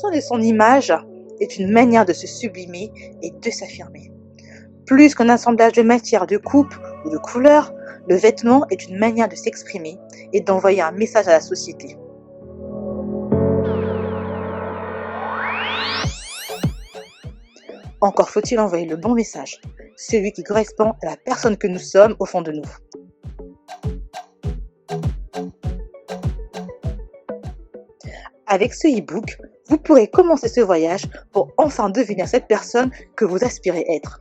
création de son image est une manière de se sublimer et de s'affirmer. Plus qu'un assemblage de matières, de coupes ou de couleurs, le vêtement est une manière de s'exprimer et d'envoyer un message à la société. Encore faut-il envoyer le bon message, celui qui correspond à la personne que nous sommes au fond de nous. Avec ce e-book, vous pourrez commencer ce voyage pour enfin devenir cette personne que vous aspirez être.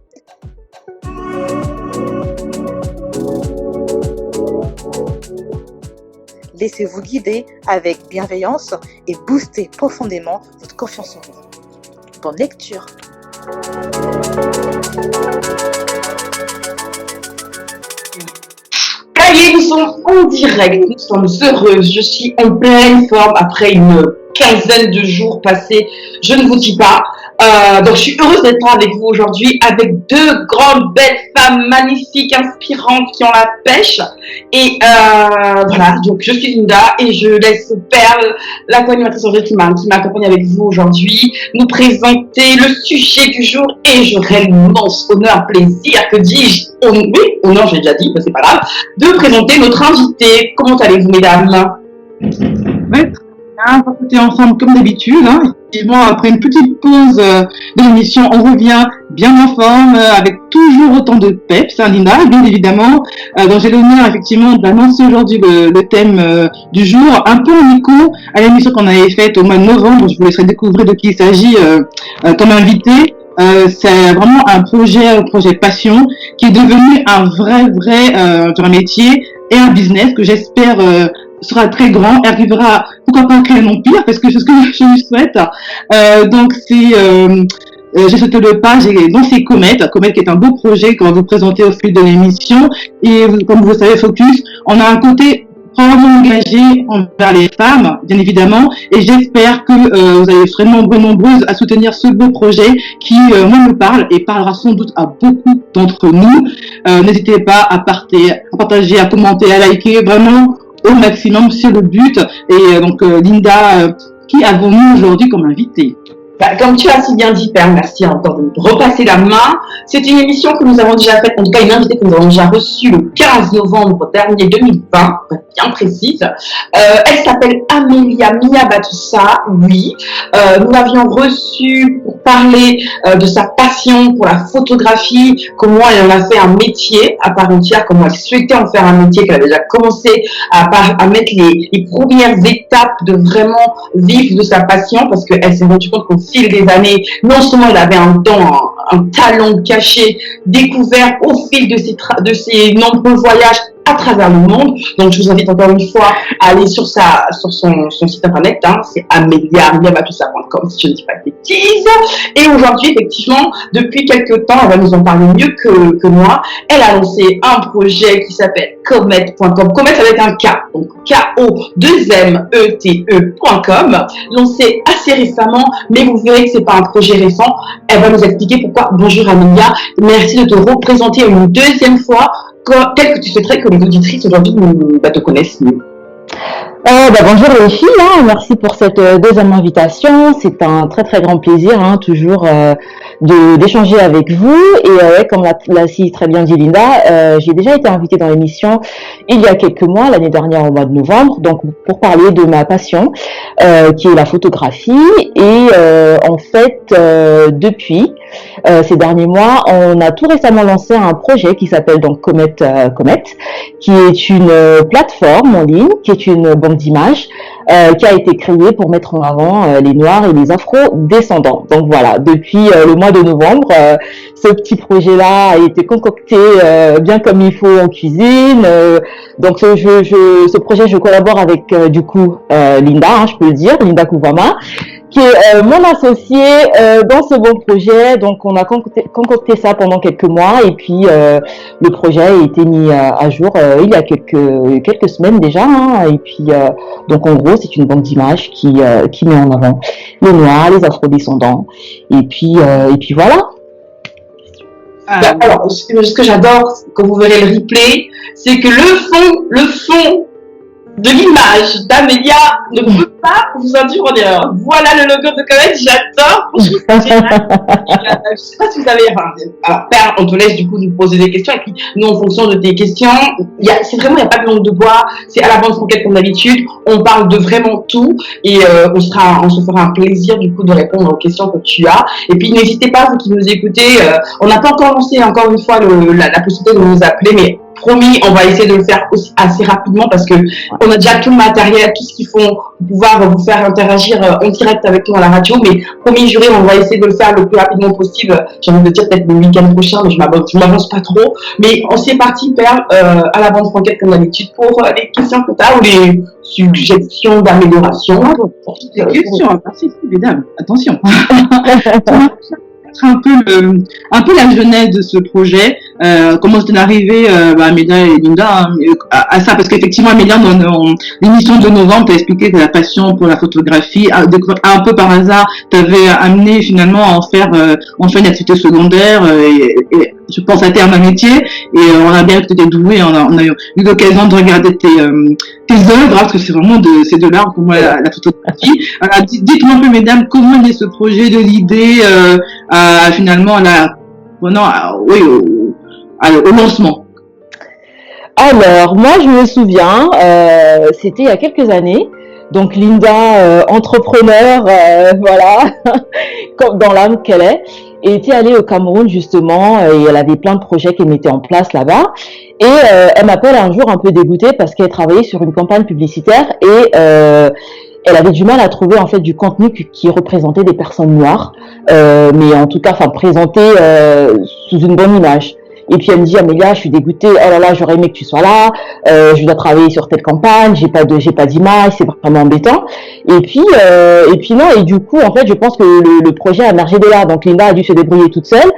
Laissez-vous guider avec bienveillance et boostez profondément votre confiance en vous. Bonne lecture! Ça y est, nous sommes en direct, nous sommes heureuses, je suis en pleine forme après une quinzaine de jours passés, je ne vous dis pas. Donc je suis heureuse d'être là avec vous aujourd'hui avec deux grandes belles femmes magnifiques, inspirantes qui ont la pêche. Et voilà, donc je suis Linda et je laisse Perle, la co-animatrice qui m'accompagne avec vous aujourd'hui, nous présenter le sujet du jour et j'aurai l'immense honneur, plaisir, que dis-je, oui, honneur j'ai déjà dit, mais c'est pas grave, de présenter notre invitée. Comment allez-vous mesdames? Ouais, on va côté ensemble comme d'habitude. Effectivement, après une petite pause de l'émission, on revient bien en forme, avec toujours autant de peps, Linda, bien évidemment. Donc j'ai l'honneur effectivement d'annoncer aujourd'hui le thème du jour, un peu en écho à l'émission qu'on avait faite au mois de novembre. Je vous laisserai découvrir de qui il s'agit comme invité. C'est vraiment un projet passion qui est devenu un vrai métier et un business que j'espère sera très grand et arrivera, pourquoi pas, à créer un empire, parce que c'est ce que je lui souhaite. Donc j'ai sauté le pas, j'ai lancé Comet qui est un beau projet qu'on va vous présenter au fil de l'émission. Et comme vous le savez, Focus, on a un côté probablement engagé envers les femmes, bien évidemment, et j'espère que vous allez être nombreuses à soutenir ce beau projet qui, moi, me parle et parlera sans doute à beaucoup d'entre nous. N'hésitez pas à partager, à commenter, à liker, vraiment au maximum, c'est le but. Et donc, Linda, qui avons-nous aujourd'hui comme invité? Comme tu as si bien dit, Père, merci encore de me repasser la main. C'est une émission que nous avons déjà faite, en tout cas une invitée que nous avons déjà reçue le 15 novembre dernier 2020, bien précise. Elle s'appelle Amélia Miabatussa, oui. Nous l'avions reçue pour parler de sa passion pour la photographie, comment elle en a fait un métier à part entière, comment elle souhaitait en faire un métier, qu'elle a déjà commencé à mettre les premières étapes de vraiment vivre de sa passion, parce qu'elle s'est rendue compte qu'au fil des années, non seulement elle avait un talent caché, découvert au fil de ses nombreux voyages à travers le monde. Donc je vous invite encore une fois à aller sur son site internet, c'est ameliamiabatussa.com si je ne dis pas de bêtises. Et aujourd'hui, effectivement, depuis quelques temps, elle va nous en parler mieux que moi. Elle a lancé un projet qui s'appelle Comet.com. Comet avec un K, donc K-O-2-M-E-T-E.com, lancé assez récemment, mais vous verrez que c'est pas un projet récent. Elle va nous expliquer pourquoi. Bonjour Amélia, merci de te représenter une deuxième fois, tel que tu souhaiterais que les auditrices aujourd'hui te connaissent mieux. Bonjour les filles, merci pour cette deuxième invitation. C'est un très grand plaisir, toujours d'échanger avec vous. Et comme l'a si très bien dit Linda, j'ai déjà été invitée dans l'émission il y a quelques mois, l'année dernière au mois de novembre, donc pour parler de ma passion, qui est la photographie. Et en fait, depuis ces derniers mois, on a tout récemment lancé un projet qui s'appelle donc Comet, qui est une plateforme en ligne, qui est une banque d'images, qui a été créée pour mettre en avant les Noirs et les Afro-descendants. Donc voilà, depuis le mois de novembre, ce petit projet-là a été concocté bien comme il faut en cuisine. Donc ce projet, je collabore avec Linda, je peux le dire, Linda Kouvama, qui est mon associée dans ce bon projet. Donc on a concocté ça pendant quelques mois et puis le projet a été mis à jour il y a quelques semaines déjà. Et puis donc en gros c'est une banque d'images qui met en avant les Noirs, les Afro-descendants et puis voilà. Alors, ce que j'adore, quand vous verrez le replay, c'est que le fond de l'image d'Amélia ne peut pas vous induire en erreur. Voilà le logo de Comet, j'adore. Franchement, c'est génial. Je sais pas si vous avez, alors, Père, on te laisse du coup nous poser des questions, et puis nous, en fonction de tes questions, il n'y a pas de langue de bois, c'est à la bande franquette comme d'habitude, on parle de vraiment tout, et on se fera un plaisir du coup de répondre aux questions que tu as. Et puis n'hésitez pas, vous qui nous écoutez, on n'a pas encore lancé encore une fois la possibilité de nous appeler, mais promis, on va essayer de le faire aussi assez rapidement parce que on a déjà tout le matériel, tout ce qu'il faut pour pouvoir vous faire interagir en direct avec nous à la radio. Mais promis, juré, on va essayer de le faire le plus rapidement possible. J'ai envie de dire peut-être le week-end prochain, mais je m'avance pas trop. Mais on s'est parti, Père, à la bande franquette comme d'habitude pour les questions que tu as ou les suggestions d'amélioration. Les questions, merci mesdames, attention. Un peu la genèse de ce projet, comment c'est arrivé Amélia et Linda à ça, parce qu'effectivement Amélia dans l'émission de novembre t'as expliqué que la passion pour la photographie un peu par hasard t'avait amené finalement à en faire une activité secondaire et je pense à terme un métier, et on a bien vu que tu étais douée, on a eu l'occasion de regarder tes œuvres, parce que c'est vraiment c'est de l'art pour moi la photographie. Dites-moi un peu mesdames, comment est né ce projet, de l'idée finalement au lancement? Alors, moi, je me souviens, c'était il y a quelques années. Donc, Linda, entrepreneur, voilà, comme dans l'âme qu'elle est, était allée au Cameroun, justement, et elle avait plein de projets qu'elle mettait en place là-bas. Et elle m'appelle un jour un peu dégoûtée parce qu'elle travaillait sur une campagne publicitaire et elle avait du mal à trouver en fait du contenu qui représentait des personnes noires, mais en tout cas, présenté sous une bonne image. Et puis elle me dit, Amélia, je suis dégoûtée, oh là là, j'aurais aimé que tu sois là, je dois travailler sur telle campagne, j'ai pas d'image, c'est vraiment embêtant. Et puis non, et du coup, en fait, je pense que le projet a émergé de là. Donc Linda a dû se débrouiller toute seule,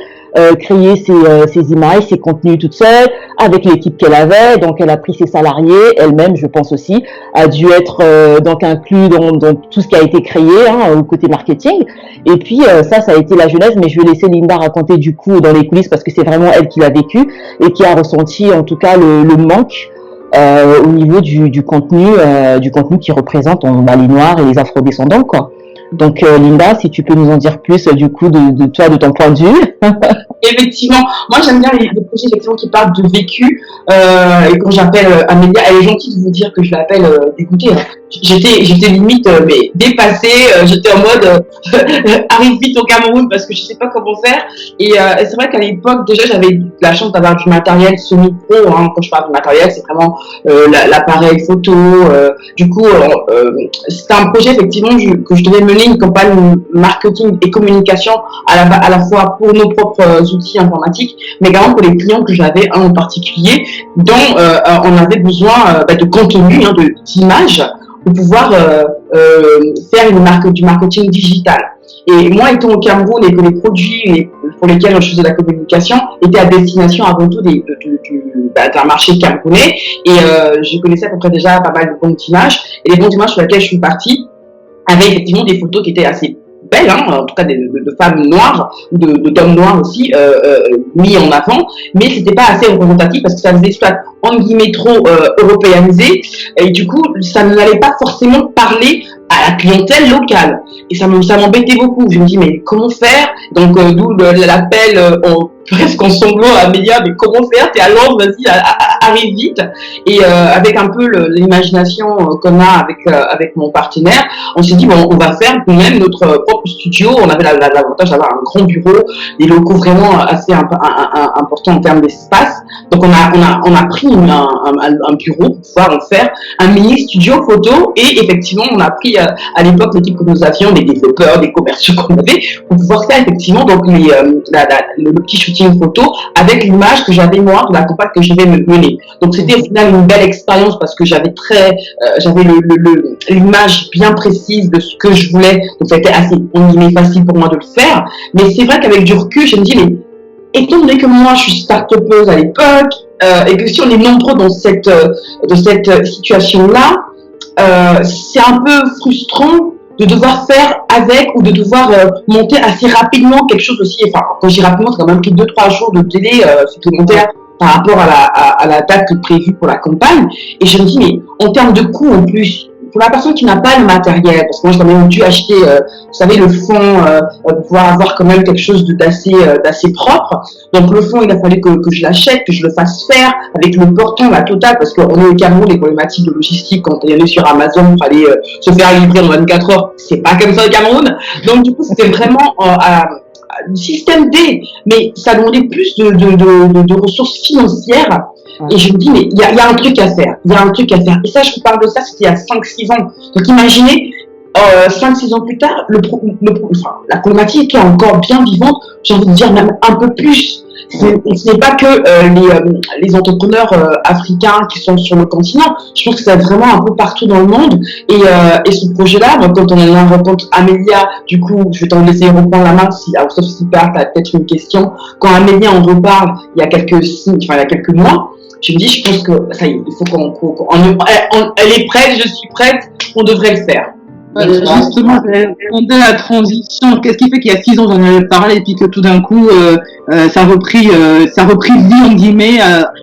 créer ses images, ses contenus toute seule, avec l'équipe qu'elle avait. Donc elle a pris ses salariés, elle-même, je pense aussi, a dû être donc inclus dans tout ce qui a été créé, au côté marketing. Et puis ça a été la genèse, mais je vais laisser Linda raconter du coup dans les coulisses parce que c'est vraiment elle qui l'a vécu et qui a ressenti en tout cas le manque au niveau du contenu qui représente les Noirs et les Afro-descendants, quoi. Donc Linda, si tu peux nous en dire plus du coup de toi, de ton point de vue. Effectivement, moi j'aime bien les projets effectivement qui parlent de vécu. Et quand j'appelle Amélia, elle est gentille de vous dire que je l'appelle dégoûtée. J'étais limite mais dépassée. J'étais en mode arrive vite au Cameroun parce que je sais pas comment faire. Et c'est vrai qu'à l'époque déjà j'avais la chance d'avoir du matériel semi-pro. Quand je parle de matériel, c'est vraiment l'appareil photo. Du coup, c'était un projet effectivement que je devais mener une campagne marketing et communication à la fois pour nos propres outils informatiques, mais également pour les clients que j'avais en particulier, dont on avait besoin de contenu, d'images, pour pouvoir faire du marketing digital. Et moi, étant au Cameroun et que les produits pour lesquels je faisais de la communication étaient à destination avant tout d'un marché camerounais, et je connaissais à peu près déjà pas mal de banques d'images, et les banques d'images sur lesquelles je suis partie avaient effectivement des photos qui étaient assez belles, en tout cas de femmes noires, d'hommes noirs aussi, mis en avant, mais c'était pas assez représentatif parce que ça faisait soit en guillemets trop européanisé, et du coup ça n'allait pas forcément parler à la clientèle locale, et ça m'embêtait beaucoup. Je me dis mais comment faire, donc d'où l'appel presque en sanglots à Amélia, mais comment faire, t'es à Londres, vas-y, arrive vite. Et avec un peu l'imagination qu'on a avec mon partenaire, on s'est dit bon, on va faire nous-mêmes notre propre studio. On avait l'avantage d'avoir un grand bureau, des locaux vraiment assez importants en termes d'espace. Donc on a pris un bureau pour pouvoir en faire un mini studio photo, et effectivement on a pris à l'époque l'équipe que nous avions, des développeurs, des commerciaux qu'on avait, pour pouvoir faire effectivement donc le petit shooting photo avec l'image que j'avais moi de la campagne que je devais mener. Donc c'était au final une belle expérience parce que j'avais l'image bien précise de ce que je voulais, donc ça a été assez facile pour moi de le faire. Mais c'est vrai qu'avec du recul, je me dis mais étant donné que moi je suis start-upeuse à l'époque, et que si on est nombreux dans cette situation-là, c'est un peu frustrant de devoir faire avec ou de devoir monter assez rapidement quelque chose aussi. Enfin, quand je dis rapidement, ça a quand même pris 2-3 jours de délai supplémentaire par rapport à la date prévue pour la campagne. Et je me dis, mais en termes de coût en plus, pour la personne qui n'a pas le matériel, parce que moi j'ai quand même dû acheter, vous savez, le fond, pour pouvoir avoir quand même quelque chose d'assez propre. Donc le fond, il a fallu que je l'achète, que je le fasse faire, avec le portant, la totale, parce qu'on est au Cameroun, les problématiques de logistique, quand on est sur Amazon, il fallait se faire livrer en 24 heures. C'est pas comme ça au Cameroun. Donc du coup, c'était vraiment système D, mais ça demandait plus de ressources financières. Et je me dis, mais il y a un truc à faire. Il y a un truc à faire. Et ça, je vous parle de ça, c'était il y a 5-6 ans. Donc imaginez, 5-6 ans plus tard, la problématique est encore bien vivante. J'ai envie de dire même un peu plus. Ce n'est pas que les entrepreneurs africains qui sont sur le continent. Je pense que c'est vraiment un peu partout dans le monde. Et ce projet-là, quand on en rencontre Amélia, du coup, je vais t'en laisser reprendre la main, sauf si tu as peut-être une question. Quand Amélia en reparle, il y a quelques mois, je me dis, je pense que ça y est, il faut elle est prête, je suis prête, on devrait le faire. Justement, dès la transition, qu'est-ce qui fait qu'il y a 6 ans, j'en avais parlé, et puis que tout d'un coup, ça a repris vie, en guillemets,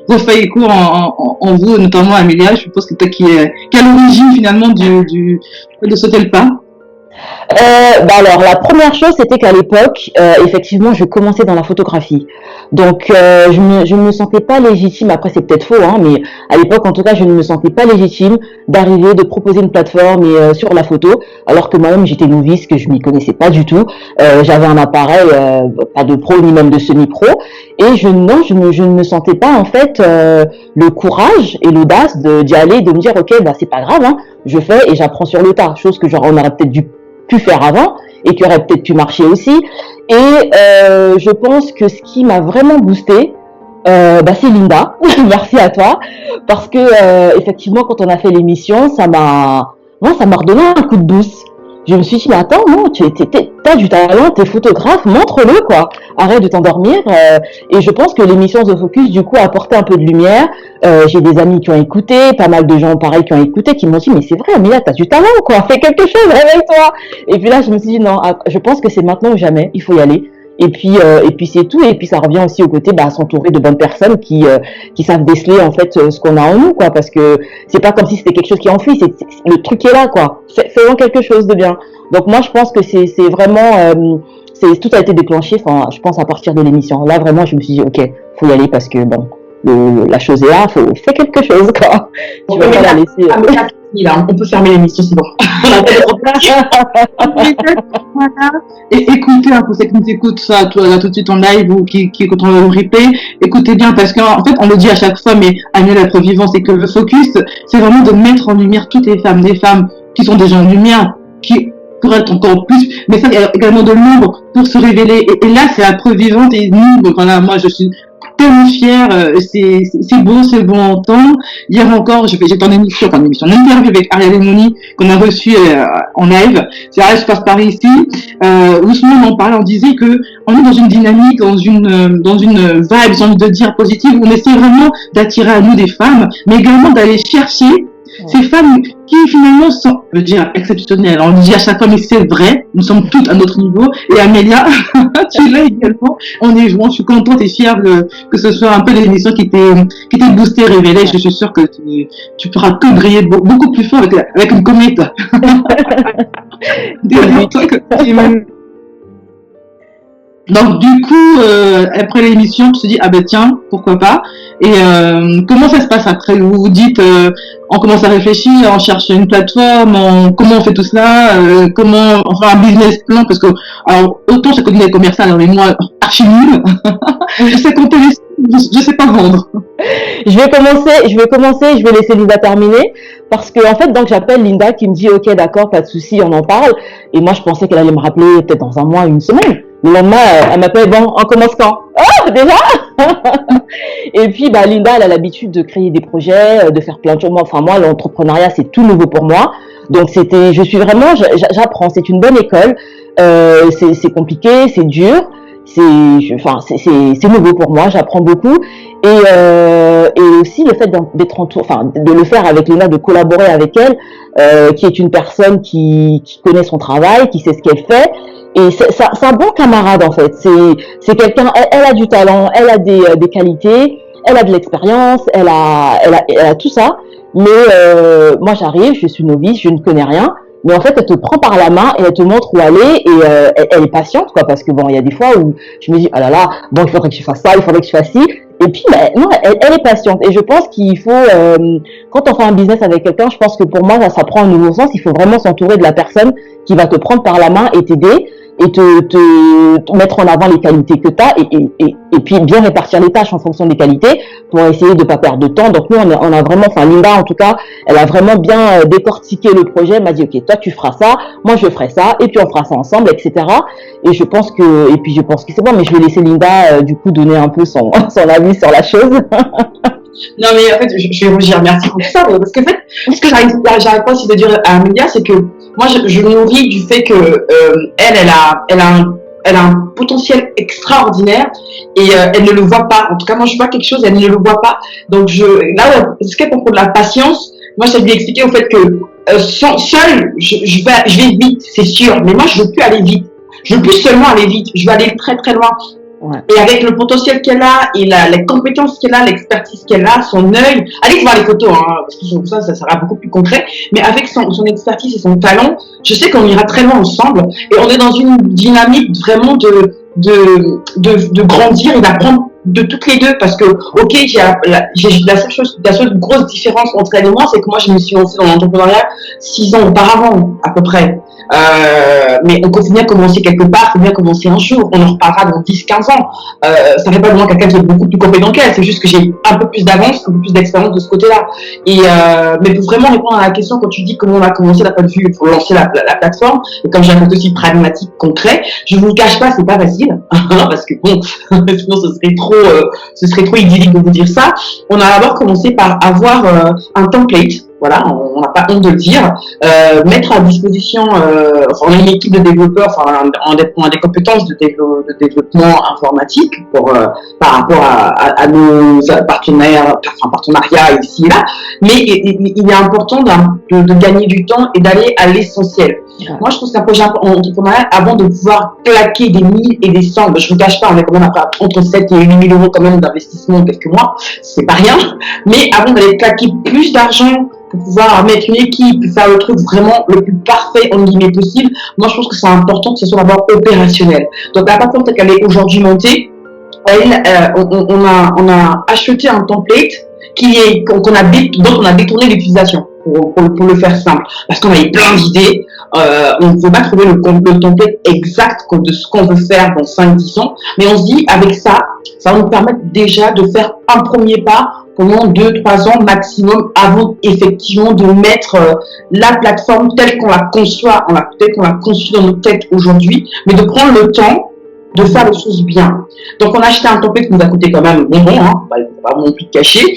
refait écho en vous, notamment Amélia, je suppose que toi qui est l'origine finalement de sauter le pas. Alors la première chose c'était qu'à l'époque effectivement je commençais dans la photographie donc je me sentais pas légitime, après c'est peut-être faux hein, mais à l'époque en tout cas je ne me sentais pas légitime d'arriver, de proposer une plateforme sur la photo alors que moi-même j'étais novice, que je m'y connaissais pas du tout, j'avais un appareil pas de pro ni même de semi-pro et je ne me sentais pas en fait le courage et l'audace d'y aller, de me dire ok bah c'est pas grave hein, je fais et j'apprends sur le tas, chose que on aurait peut-être pu faire avant et qui aurait peut-être pu marcher aussi. Et je pense que ce qui m'a vraiment boosté, c'est Linda. Merci à toi, parce que effectivement quand on a fait l'émission, ça m'a redonné un coup de boost. Je me suis dit mais attends non, t'as du talent, t'es photographe, montre-le quoi. Arrête de t'endormir. Et je pense que l'émission The Focus du coup a apporté un peu de lumière. J'ai des amis qui ont écouté, pas mal de gens pareil qui ont écouté, qui m'ont dit mais c'est vrai Amélia, t'as du talent quoi, fais quelque chose, réveille-toi. Et puis là je me suis dit non, je pense que c'est maintenant ou jamais, il faut y aller. Et puis c'est tout. Et puis ça revient aussi au côté s'entourer de bonnes personnes qui savent déceler en fait ce qu'on a en nous quoi, parce que c'est pas comme si c'était quelque chose qui est enfoui, le truc est là quoi. Faisons quelque chose de bien. Donc moi je pense que c'est vraiment tout a été déclenché. Enfin je pense à partir de l'émission. Là vraiment je me suis dit ok faut y aller parce que bon la chose est là, fais quelque chose quoi. Tu vas pas la laisser. On peut fermer l'émission, c'est bon. Et écoutez, pour ceux qui nous écoutent ça, là tout de suite en live ou qui écoutent en replay, écoutez bien parce qu'en fait on le dit à chaque fois, mais Amélia la preuve vivante, c'est que le focus, c'est vraiment de mettre en lumière toutes les femmes, des femmes qui sont déjà en lumière, qui pourraient être encore plus, mais ça il y a également de l'ombre pour se révéler. Et là c'est la preuve vivante et nous, voilà, moi je suis tellement fière, c'est bon à entendre. Hier encore, j'étais en interview avec Ariel Moni qu'on a reçu en live. C'est Ariel, je passe par ici. Ousmane on en parlait, on disait que on est dans une dynamique, dans une vibe, j'ai envie de dire positive, où on essaie vraiment d'attirer à nous des femmes, mais également d'aller chercher ces femmes qui finalement sont, je veux dire, exceptionnelles. On le dit à chaque fois, mais c'est vrai, nous sommes toutes à notre niveau. Et Amélia, tu l'as également. Je suis contente et fière que ce soit un peu l'émission qui t'ait boosté, révélé. Je suis sûre que tu pourras que briller beaucoup plus fort avec une comète. Donc du coup, après l'émission, tu te dis ah ben tiens, pourquoi pas. Et comment ça se passe après? Vous vous dites, on commence à réfléchir, on cherche une plateforme, comment on fait tout cela, comment on fait un business plan, parce que alors autant j'ai connu les commerciales, mais moi archi nul. Je sais compter je sais pas vendre. Je vais commencer, je vais laisser Linda terminer, parce que en fait donc j'appelle Linda qui me dit ok d'accord, pas de souci, on en parle. Et moi je pensais qu'elle allait me rappeler peut-être dans un mois, une semaine. Le lendemain, elle m'appelle, bon, on commence quand? Oh, déjà? Et puis, Linda, elle a l'habitude de créer des projets, de faire plein de choses. Moi, l'entrepreneuriat, c'est tout nouveau pour moi. Donc, j'apprends, c'est une bonne école. C'est compliqué, c'est dur. C'est nouveau pour moi, j'apprends beaucoup. Et aussi, le fait d'être de le faire avec Linda, de collaborer avec elle, qui est une personne qui connaît son travail, qui sait ce qu'elle fait. Et c'est un bon camarade en fait. C'est quelqu'un. Elle a du talent, elle a des qualités. elle a de l'expérience, elle a tout ça. Mais moi, j'arrive, je suis novice, je ne connais rien. Mais en fait, elle te prend par la main et elle te montre où aller et elle est patiente, quoi, parce que bon, il y a des fois où je me dis, ah là là, bon, il faudrait que je fasse ça, il faudrait que je fasse ci. Et puis, ben, non, elle est patiente. Et je pense qu'il faut, quand on fait un business avec quelqu'un, je pense que pour moi, ça prend un nouveau sens. Il faut vraiment s'entourer de la personne qui va te prendre par la main et t'aider et te mettre en avant les qualités que tu as et puis bien répartir les tâches en fonction des qualités pour essayer de pas perdre de temps. Donc nous, on a vraiment, enfin Linda en tout cas, elle a vraiment bien décortiqué le projet, elle m'a dit ok, toi tu feras ça, moi je ferai ça, et puis on fera ça ensemble, etc. Et je pense que c'est bon, mais je vais laisser Linda du coup donner un peu son avis sur la chose. Non, mais en fait, je vais vous dire merci pour tout ça, parce qu'en fait, ce que j'arrive pas aussi de dire à Amélia, c'est que moi, je me nourris du fait que elle a un potentiel extraordinaire et elle ne le voit pas. En tout cas, moi, je vois quelque chose, elle ne le voit pas. Donc, ce qu'elle comprend de la patience, moi, je lui ai expliqué au fait que seule, je vais vite, c'est sûr, mais moi, je veux plus aller vite. Je veux plus seulement aller vite, je veux aller très très loin. Ouais. Et avec le potentiel qu'elle a et les compétences qu'elle a, l'expertise qu'elle a, son œil, allez voir les photos, hein, parce que ça sera beaucoup plus concret, mais avec son expertise et son talent, je sais qu'on ira très loin ensemble et on est dans une dynamique vraiment de grandir et d'apprendre de toutes les deux, parce que ok, la seule grosse différence entre elle et moi, c'est que moi je me suis lancée dans l'entrepreneuriat 6 ans auparavant à peu près. Mais on faut bien commencer quelque part, il faut bien commencer un jour, on en reparlera dans 10-15 ans. Ça fait pas de moi quelqu'un qui est beaucoup plus compétent qu'elle, c'est juste que j'ai un peu plus d'avance, un peu plus d'expérience de ce côté-là. Mais pour vraiment répondre à la question, quand tu dis comment on a commencé d'un point de vue pour lancer la plateforme, et comme j'ai un côté aussi pragmatique, concret, je vous le cache pas, c'est pas facile, parce que bon, sinon ce serait trop idyllique de vous dire ça. On a d'abord commencé par avoir un template. Voilà, on n'a pas honte de le dire, mettre à disposition, on a une équipe de développeurs, on a des compétences de développement informatique par rapport à nos partenariats ici et là, mais il est important de gagner du temps et d'aller à l'essentiel. Ouais. Moi, je trouve qu'un projet entrepreneurial, avant de pouvoir claquer des 1000 et des 100, je vous cache pas, on est quand même entre 7 et 8 000 euros quand même d'investissement en quelques mois, c'est pas rien, mais avant d'aller claquer plus d'argent pour pouvoir mettre une équipe, faire le truc vraiment le plus parfait en guillemets possible, moi je pense que c'est important que ce soit d'abord opérationnel. Donc la plateforme telle qu'elle est aujourd'hui montée, on a acheté un template dont on a détourné l'utilisation pour le faire simple, parce qu'on avait plein d'idées. On ne peut pas trouver le template exact de ce qu'on veut faire dans 5-10 ans, mais on se dit avec ça va nous permettre déjà de faire un premier pas pendant 2-3 ans maximum avant effectivement de mettre la plateforme telle qu'on la conçoit, telle qu'on la conçue dans notre tête aujourd'hui, mais de prendre le temps de faire les choses bien. Donc on a acheté un template qui nous a coûté quand même bonbon, hein, il ne faut pas non plus cacher.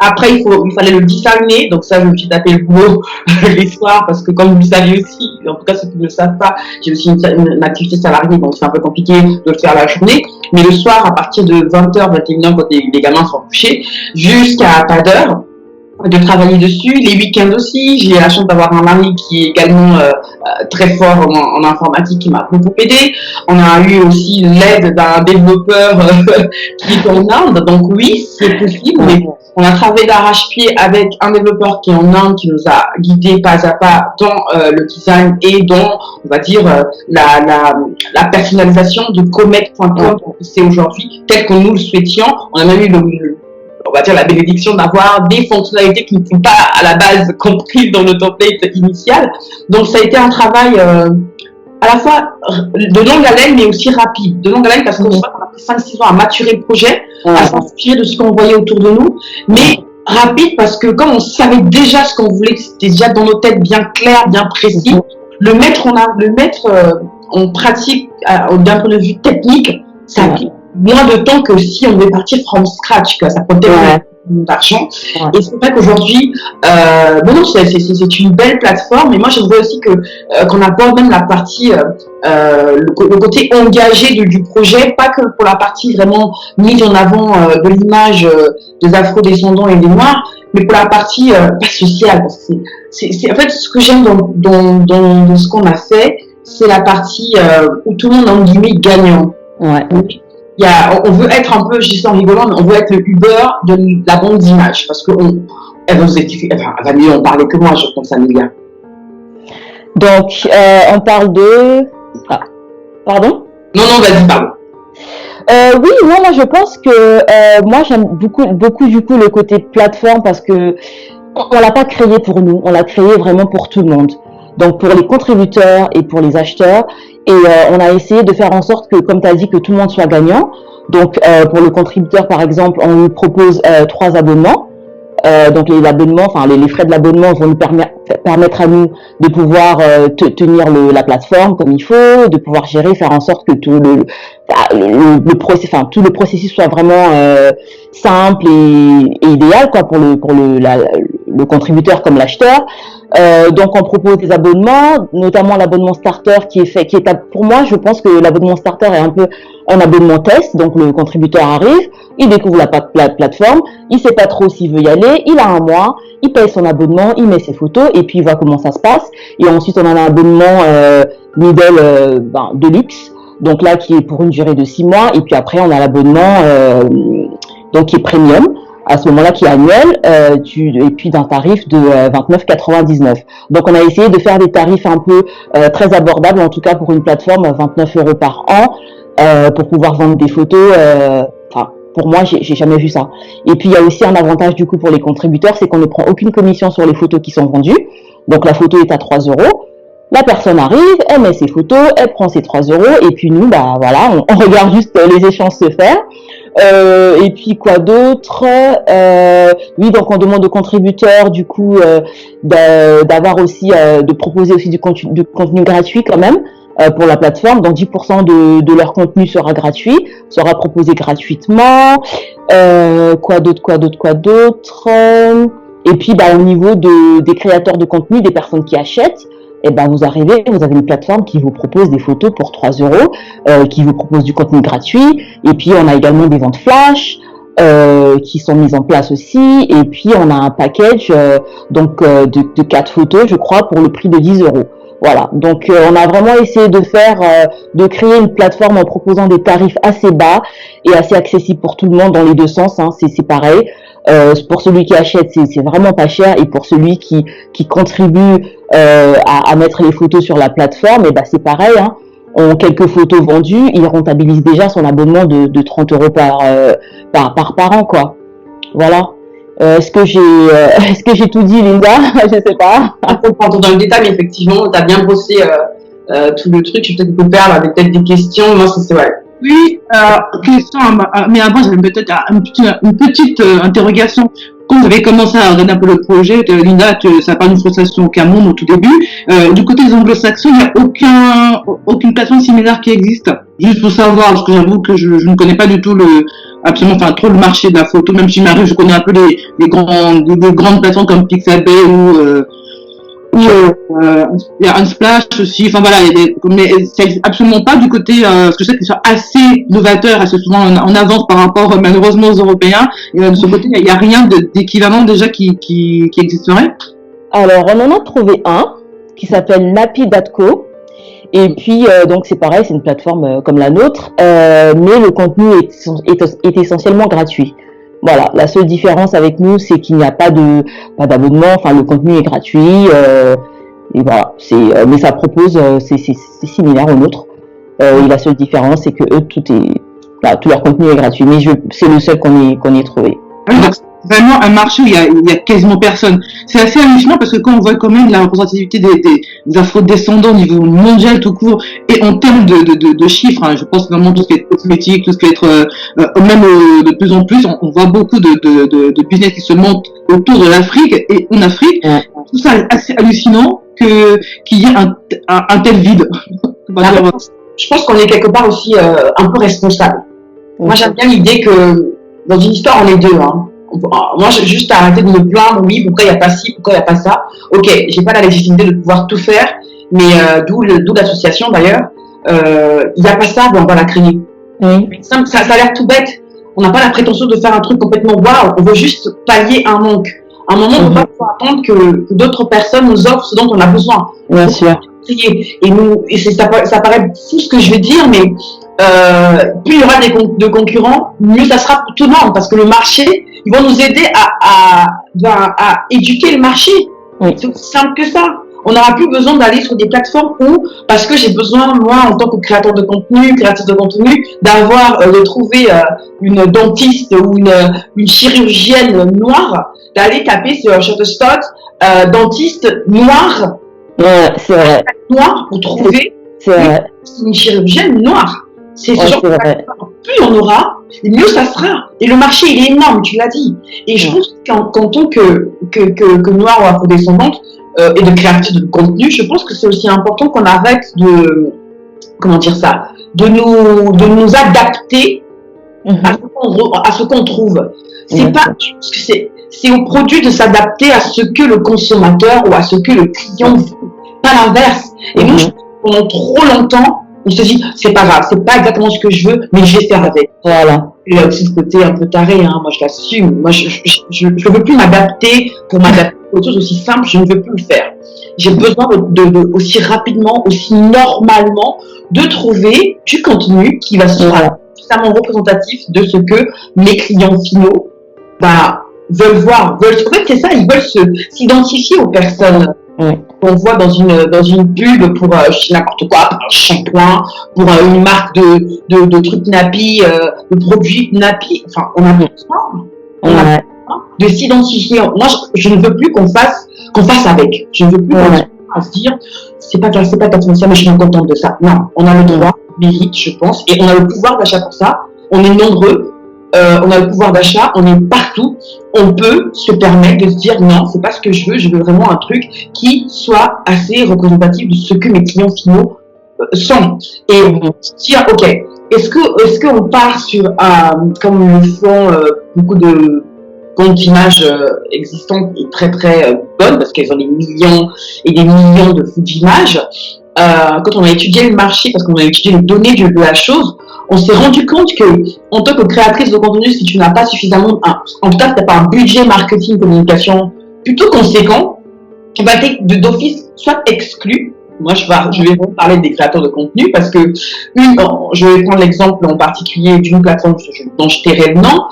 Après il fallait le designer, donc ça je me suis tapé le boulot les soirs, parce que comme vous le savez aussi, en tout cas ceux qui ne le savent pas, j'ai aussi une activité salariée, donc c'est un peu compliqué de le faire la journée, mais le soir à partir de 20h, 21h quand les gamins sont couchés, jusqu'à pas d'heure, de travailler dessus, les week-ends aussi. J'ai la chance d'avoir un mari qui est également très fort en informatique, qui m'a beaucoup aidé. On a eu aussi l'aide d'un développeur qui est en Inde, donc oui, c'est possible, mais on a travaillé d'arrache-pied avec un développeur qui est en Inde, qui nous a guidés pas à pas dans le design et dans, on va dire, la personnalisation de Comet.com que c'est aujourd'hui, tel que nous le souhaitions. On a même eu on va dire la bénédiction d'avoir des fonctionnalités qui ne sont pas à la base comprises dans le template initial. Donc ça a été un travail à la fois de longue haleine mais aussi rapide. De longue haleine parce qu'on a pris 5-6 ans à maturer le projet, à s'inspirer de ce qu'on voyait autour de nous, mais rapide parce que comme on savait déjà ce qu'on voulait, que c'était déjà dans nos têtes bien clair, bien précis, le mettre en pratique d'un point de vue technique, ça a pris moins de temps que si on devait partir from scratch, que ça prenait d'argent. Et c'est vrai qu'aujourd'hui, c'est une belle plateforme, et moi je voudrais aussi qu'on aborde même la partie, le côté engagé du projet, pas que pour la partie vraiment mise en avant de l'image des afro-descendants et des noirs, mais pour la partie sociale. Parce que c'est en fait ce que j'aime dans ce qu'on a fait, c'est la partie où tout le monde est en guillemets gagnant. Il on veut être un peu, je dis ça en rigolant, mais on veut être le Uber de la banque d'images. Parce elle va nous édifier, elle va mieux en parler que moi, je pense, Amélia. Donc, on parle de... Ah, pardon? Non, vas-y, pardon. Oui, moi je pense que moi j'aime beaucoup du coup le côté plateforme parce que on l'a pas créé pour nous, on l'a créé vraiment pour tout le monde. Donc pour les contributeurs et pour les acheteurs. Et on a essayé de faire en sorte que, comme tu as dit, que tout le monde soit gagnant. Donc pour le contributeur par exemple, on lui propose 3 abonnements. Donc les frais de l'abonnement vont nous permettre à nous de pouvoir tenir la plateforme comme il faut, de pouvoir gérer, faire en sorte que tout le processus soit vraiment simple et idéal quoi pour le contributeur comme l'acheteur. Donc on propose des abonnements, notamment l'abonnement starter pour moi je pense que l'abonnement starter est un peu un abonnement test. Donc le contributeur arrive, il découvre la plateforme, il sait pas trop s'il veut y aller, il a un mois, il paye son abonnement, il met ses photos et puis il voit comment ça se passe. Et ensuite on a un abonnement middle de luxe, donc là qui est pour une durée de 6 mois. Et puis après on a l'abonnement donc qui est premium, à ce moment-là qui est annuel, et puis d'un tarif de 29,99. Donc on a essayé de faire des tarifs un peu très abordables, en tout cas pour une plateforme, 29 € par an, pour pouvoir vendre des photos. Pour moi, j'ai jamais vu ça. Et puis il y a aussi un avantage du coup pour les contributeurs, c'est qu'on ne prend aucune commission sur les photos qui sont vendues. Donc la photo est à 3 €. La personne arrive, elle met ses photos, elle prend ses 3 €, et puis nous, on regarde juste les échanges se faire. Et puis quoi d'autre? Oui, donc on demande aux contributeurs du coup d'avoir aussi de proposer aussi du contenu gratuit quand même pour la plateforme. Donc 10% de leur contenu sera gratuit, sera proposé gratuitement. Quoi d'autre? Et puis au niveau des créateurs de contenu, des personnes qui achètent, vous avez une plateforme qui vous propose des photos pour 3 €, qui vous propose du contenu gratuit. Et puis on a également des ventes flash qui sont mises en place aussi. Et puis on a un package de 4 photos, je crois, pour le prix de 10 €. Voilà. Donc on a vraiment essayé de créer une plateforme en proposant des tarifs assez bas et assez accessibles pour tout le monde dans les deux sens. Hein. C'est pareil. Pour celui qui achète, c'est vraiment pas cher, et pour celui qui contribue à mettre les photos sur la plateforme, c'est pareil. Hein. Quelques photos vendues, il rentabilise déjà son abonnement de 30 € par an, quoi. Voilà. Est-ce que j'ai tout dit, Linda? Je sais pas. On prend dans le détail, mais effectivement, tu as bien bossé tout le truc. Je peut-être que Perle avait peut-être des questions. Moi, c'est vrai. Oui, question, mais avant j'avais peut-être une petite interrogation. Quand vous avez commencé à regarder un peu le projet, Linda, ça n'a pas une frustration au Cameroun au tout début. Du côté des anglo-saxons, il n'y a aucune plateforme similaire qui existe. Juste pour savoir, parce que j'avoue que je ne connais pas du tout trop le marché de la photo, même si m'arrive, je connais un peu les grandes plateformes comme Pixabay ou il y a Unsplash aussi, mais c'est absolument pas du côté, parce que je sais qu'ils sont assez novateurs, assez souvent en avance par rapport malheureusement aux Européens, et de ce côté il n'y a rien d'équivalent déjà qui existerait. Alors on en a trouvé un qui s'appelle Nappy.co, et puis donc c'est pareil, c'est une plateforme comme la nôtre, mais le contenu est essentiellement gratuit. Voilà, la seule différence avec nous, c'est qu'il n'y a pas d'abonnement, le contenu est gratuit, et voilà, mais ça propose, c'est similaire au nôtre. Et la seule différence, c'est que eux, tout leur contenu est gratuit, mais c'est le seul qu'on ait trouvé. Donc, vraiment un marché où il y a quasiment personne. C'est assez hallucinant parce que quand on voit quand même la représentativité des afro-descendants au niveau mondial tout court, et en termes de chiffres, je pense vraiment tout ce qui est cosmétique, tout ce qui est même de plus en plus, on voit beaucoup de business qui se montent autour de l'Afrique, et en Afrique, tout ça est assez hallucinant qu'il y ait un tel vide. Je pense qu'on est quelque part aussi un peu responsable. Moi, j'aime bien l'idée que dans une histoire, on est deux. Hein. Moi, j'ai juste arrêté de me plaindre, oui, pourquoi il n'y a pas ci, pourquoi il n'y a pas ça. Ok, j'ai pas la légitimité de pouvoir tout faire, mais d'où l'association d'ailleurs. Il n'y a pas ça, on va la créer. Oui. Ça a l'air tout bête. On n'a pas la prétention de faire un truc complètement waouh, on veut juste pallier un manque. À un moment, on ne peut pas pouvoir attendre que d'autres personnes nous offrent ce dont on a besoin. Bien sûr. Et ça paraît fou ce que je vais dire, mais plus il y aura de concurrents, mieux ça sera pour tout le monde, parce que le marché, ils vont nous aider à éduquer le marché. Oui. C'est aussi simple que ça. On n'aura plus besoin d'aller sur des plateformes où, parce que j'ai besoin, moi, en tant que créateur de contenu, de trouver une dentiste ou une chirurgienne noire, d'aller taper sur Shutterstock, dentiste noire, C'est vrai. noire, pour trouver une chirurgienne noire. C'est ce genre de plateforme. Plus on aura, mieux ça sera. Et le marché, il est énorme, tu l'as dit. Et je pense qu'en tant que noire ou afrodescendante, et de créatrice de contenu, je pense que c'est aussi important qu'on arrête de, comment dire ça, de nous adapter à ce qu'on trouve. C'est pas, je pense que c'est au produit de s'adapter à ce que le consommateur ou à ce que le client veut, pas l'inverse. Et moi, je pense que pendant trop longtemps, on se dit, c'est pas grave, c'est pas exactement ce que je veux, mais je vais faire avec. Voilà. Il y a aussi ce côté un peu taré, hein. Moi je l'assume. Moi je veux plus m'adapter pour m'adapter à autre chose aussi simple, je ne veux plus le faire. J'ai besoin de aussi rapidement, aussi normalement, de trouver du contenu qui va se suffisamment représentatif de ce que mes clients finaux veulent voir. En fait, c'est ça, ils veulent s'identifier aux personnes. On voit dans une pub pour n'importe quoi, pour un shampoing, pour une marque de trucs nappy, de produits nappy. Enfin, on a besoin de s'identifier. Moi, je ne veux plus qu'on fasse avec. Je ne veux plus qu'on se dire c'est pas ça, mais je suis contente de ça. Non, on a le droit, mérite, je pense, et on a le pouvoir d'achat pour ça. On est nombreux. On a le pouvoir d'achat, on est partout, on peut se permettre de se dire non, c'est pas ce que je veux vraiment un truc qui soit assez représentatif de ce que mes clients finaux sont. Et se dire, ok, est-ce qu'on part sur, comme le font beaucoup de comptes d'images existantes et très très bonnes, parce qu'elles ont des millions et des millions de d'images, quand on a étudié le marché, parce qu'on a étudié les données de la chose, on s'est rendu compte que, en tant que créatrice de contenu, si tu n'as pas suffisamment, en tout cas, si tu n'as pas un budget marketing communication plutôt conséquent, tu vas être d'office soit exclu. Moi, je vais vous parler des créateurs de contenu parce que je vais prendre l'exemple en particulier d'une plateforme dont je tairai le nom.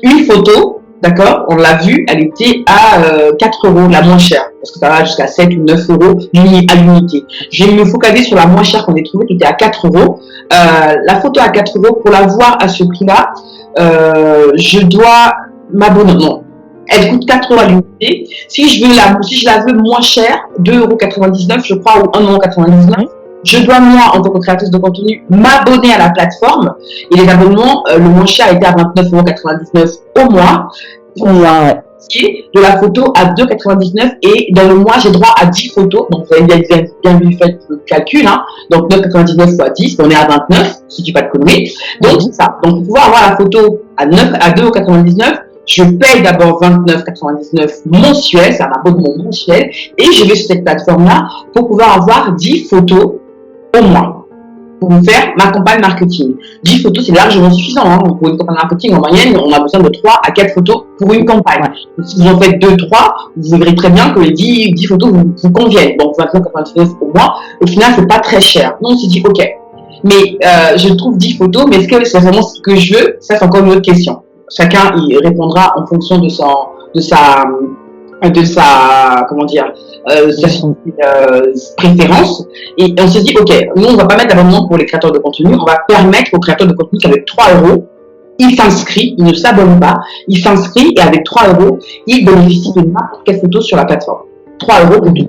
Une photo, d'accord, on l'a vu, elle était à 4 €, la moins chère, parce que ça va jusqu'à 7 ou 9 € à l'unité. Je vais me focaliser sur la moins chère qu'on ait trouvée, qui était à 4 €. La photo à 4 €, pour la voir à ce prix-là, je dois m'abonner. Non, elle coûte 4 € à l'unité. Si je la veux moins chère, 2,99 € je crois, ou 1,99 €, je dois, moi, en tant que créatrice de contenu, m'abonner à la plateforme. Et les abonnements, le moins cher était à 29,99 € au mois. De la photo à 2,99 € et dans le mois, j'ai droit à 10 photos. Donc, vous avez bien vu fait le calcul. Hein. Donc, 9,99 fois 10, on est à 29, si tu dis pas de conneries. Donc, c'est ça. Donc, pour pouvoir avoir la photo à 2,99 €, je paye d'abord 29,99 € mensuel, c'est un abonnement mensuel, et je vais sur cette plateforme-là pour pouvoir avoir 10 photos au mois pour faire ma campagne marketing. 10 photos, c'est largement suffisant. Hein. Pour une campagne marketing, en moyenne, on a besoin de 3 à 4 photos pour une campagne. Donc, si vous en faites 2-3, vous verrez très bien que les 10 photos vous conviennent. Donc, 29,99 € au mois. Au final, c'est pas très cher. Donc, on s'est dit, OK. Mais je trouve 10 photos, mais est-ce que c'est vraiment ce que je veux? Ça, c'est encore une autre question. Chacun y répondra en fonction de sa comment dire, préférence. Et on se dit, ok, nous on va pas mettre d'abonnement pour les créateurs de contenu, on va permettre aux créateurs de contenu qu'avec 3 €, il s'inscrit, il ne s'abonne pas, il s'inscrit et avec 3 €, il bénéficie de n'importe quelle photo sur la plateforme. 3 € pour tout.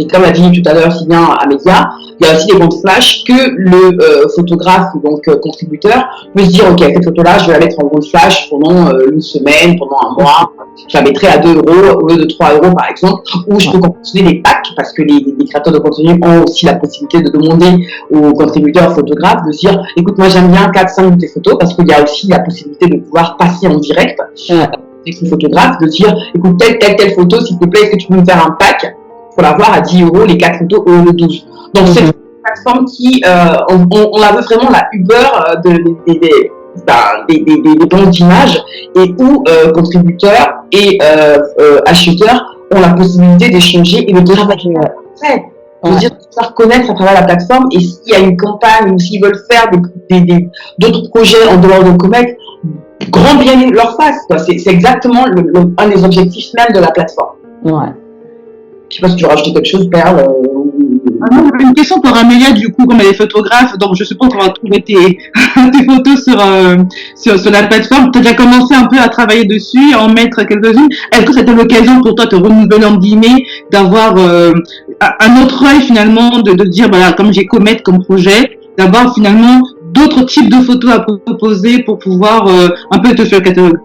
Et comme l'a dit tout à l'heure Sylvain Amédia, il y a aussi des comptes flash que le photographe, donc contributeur, peut se dire, ok, cette photo-là, je vais la mettre en compte flash pendant une semaine, pendant un mois, je la mettrai à 2 € au lieu de 3 € par exemple, ou je peux continuer des packs, parce que les créateurs de contenu ont aussi la possibilité de demander aux contributeurs photographes de se dire, écoute, moi j'aime bien 4-5 de tes photos, parce qu'il y a aussi la possibilité de pouvoir passer en direct avec le photographe, de dire, écoute, telle photo, s'il te plaît, est-ce que tu peux me faire un pack pour l'avoir à 10 € les 4 photos au lieu de 12. Donc, c'est une plateforme qui, on la veut vraiment la Uber des banques d'images et où contributeurs et acheteurs ont la possibilité d'échanger et de travailler. Je veux dire, se faire connaître à travers la plateforme. Et s'il y a une campagne ou s'ils veulent faire d'autres projets en dehors de Comet, grand bien leur face. C'est exactement un des objectifs même de la plateforme. Ouais. Je sais pas si tu veux rajouter quelque chose, Perle. Une question pour Amélia, du coup, comme elle est photographe, donc je suppose qu'on va trouver tes photos sur la plateforme. Tu as déjà commencé un peu à travailler dessus, à en mettre quelques-unes. Est-ce que c'était l'occasion pour toi de te renouveler, en guillemets, d'avoir un autre œil finalement, de dire, voilà, comme j'ai Comet comme projet, d'avoir finalement d'autres types de photos à proposer pour pouvoir un peu te faire catalogue?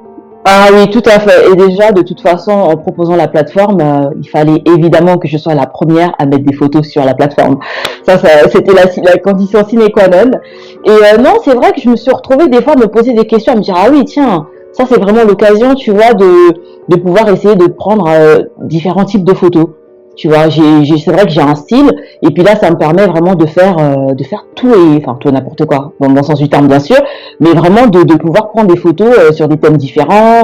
Ah oui, tout à fait. Et déjà, de toute façon, en proposant la plateforme, il fallait évidemment que je sois la première à mettre des photos sur la plateforme. Ça c'était la condition sine qua non. Et non, c'est vrai que je me suis retrouvée des fois à me poser des questions, à me dire, ah oui, tiens, ça c'est vraiment l'occasion, tu vois, de pouvoir essayer de prendre différents types de photos. Tu vois, c'est vrai que j'ai un style, et puis là, ça me permet vraiment de faire tout tout et n'importe quoi, dans le bon sens du terme, bien sûr, mais vraiment de pouvoir prendre des photos sur des thèmes différents.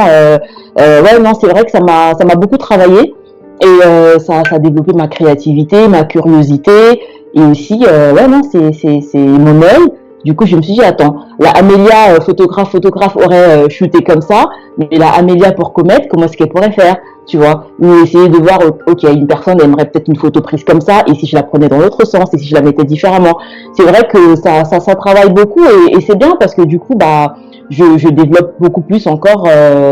Ouais, non, c'est vrai que ça m'a beaucoup travaillé, et ça a développé ma créativité, ma curiosité, et aussi, ouais, non, c'est mon œil. Du coup, je me suis dit, attends, la Amélia photographe aurait shooté comme ça, mais la Amélia pour Comet, comment est-ce qu'elle pourrait faire, tu vois? Ou essayer de voir, ok, une personne aimerait peut-être une photo prise comme ça, et si je la prenais dans l'autre sens, et si je la mettais différemment. C'est vrai que ça travaille beaucoup, et c'est bien parce que du coup, bah, je développe beaucoup plus encore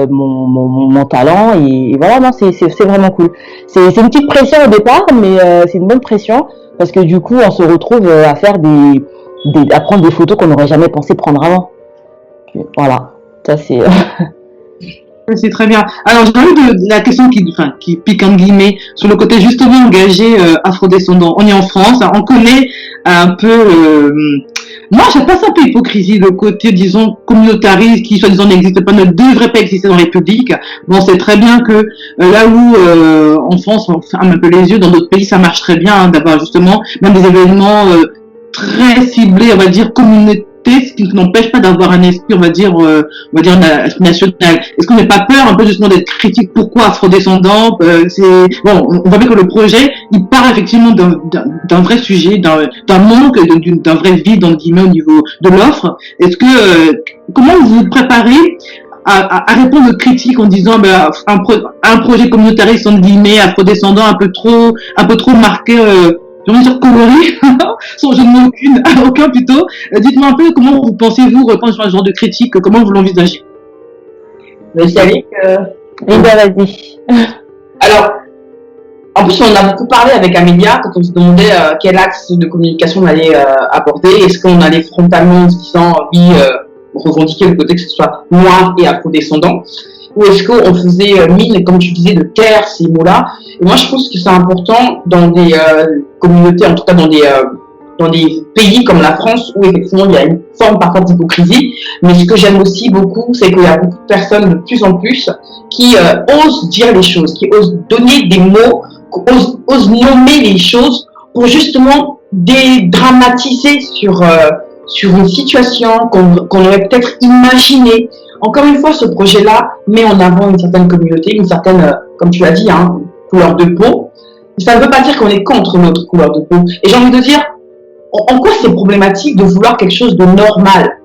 mon talent, et voilà, non, c'est vraiment cool. C'est une petite pression au départ, mais c'est une bonne pression, parce que du coup, on se retrouve à faire à prendre des photos qu'on n'aurait jamais pensé prendre avant. Voilà, ça c'est. C'est très bien. Alors, j'ai envie de la question qui pique en guillemets sur le côté justement engagé afrodescendant. On est en France, on connaît un peu. Moi, j'aime pas ça un peu hypocrisie, le côté, disons, communautariste qui soi-disant n'existe pas, ne devrait pas exister dans la République. Bon, c'est très bien que là où en France on ferme un peu les yeux, dans d'autres pays ça marche très bien d'avoir justement même des événements très ciblés, on va dire communautaires, ce qui n'empêche pas d'avoir un esprit, on va dire national. Est-ce qu'on n'a pas peur un peu justement d'être critique? Pourquoi afrodescendant? Bon, on voit bien que le projet, il part effectivement d'un vrai sujet, d'un manque, d'un vrai vide, dans guillemets, au niveau de l'offre. Est-ce que comment vous vous préparez à répondre aux critiques en disant un projet communautariste en guillemets afrodescendant un peu trop marqué, j'ai envie de dire coloré, sans jeu de mots aucun plutôt. Dites-moi un peu comment vous pensez-vous répondre à ce genre de critiques, comment vous l'envisagez? Vas-y, Alice. Linda, vas-y. Alors, en plus, on a beaucoup parlé avec Amélia quand on se demandait quel axe de communication on allait aborder. Est-ce qu'on allait frontalement en se disant, oui, revendiquer le côté que ce soit noir et afrodescendant, ou est-ce qu'on faisait mine, comme tu disais, de taire ces mots-là? Et moi, je pense que c'est important dans des communautés, en tout cas dans des pays comme la France, où effectivement il y a une forme parfois d'hypocrisie. Mais ce que j'aime aussi beaucoup, c'est qu'il y a beaucoup de personnes de plus en plus qui osent dire les choses, qui osent donner des mots, osent nommer les choses pour justement dédramatiser sur une situation qu'on aurait peut-être imaginée. Encore une fois, ce projet-là met en avant une certaine communauté, une certaine, comme tu l'as dit, couleur de peau. Ça ne veut pas dire qu'on est contre notre couleur de peau. Et j'ai envie de dire, en quoi c'est problématique de vouloir quelque chose de normal?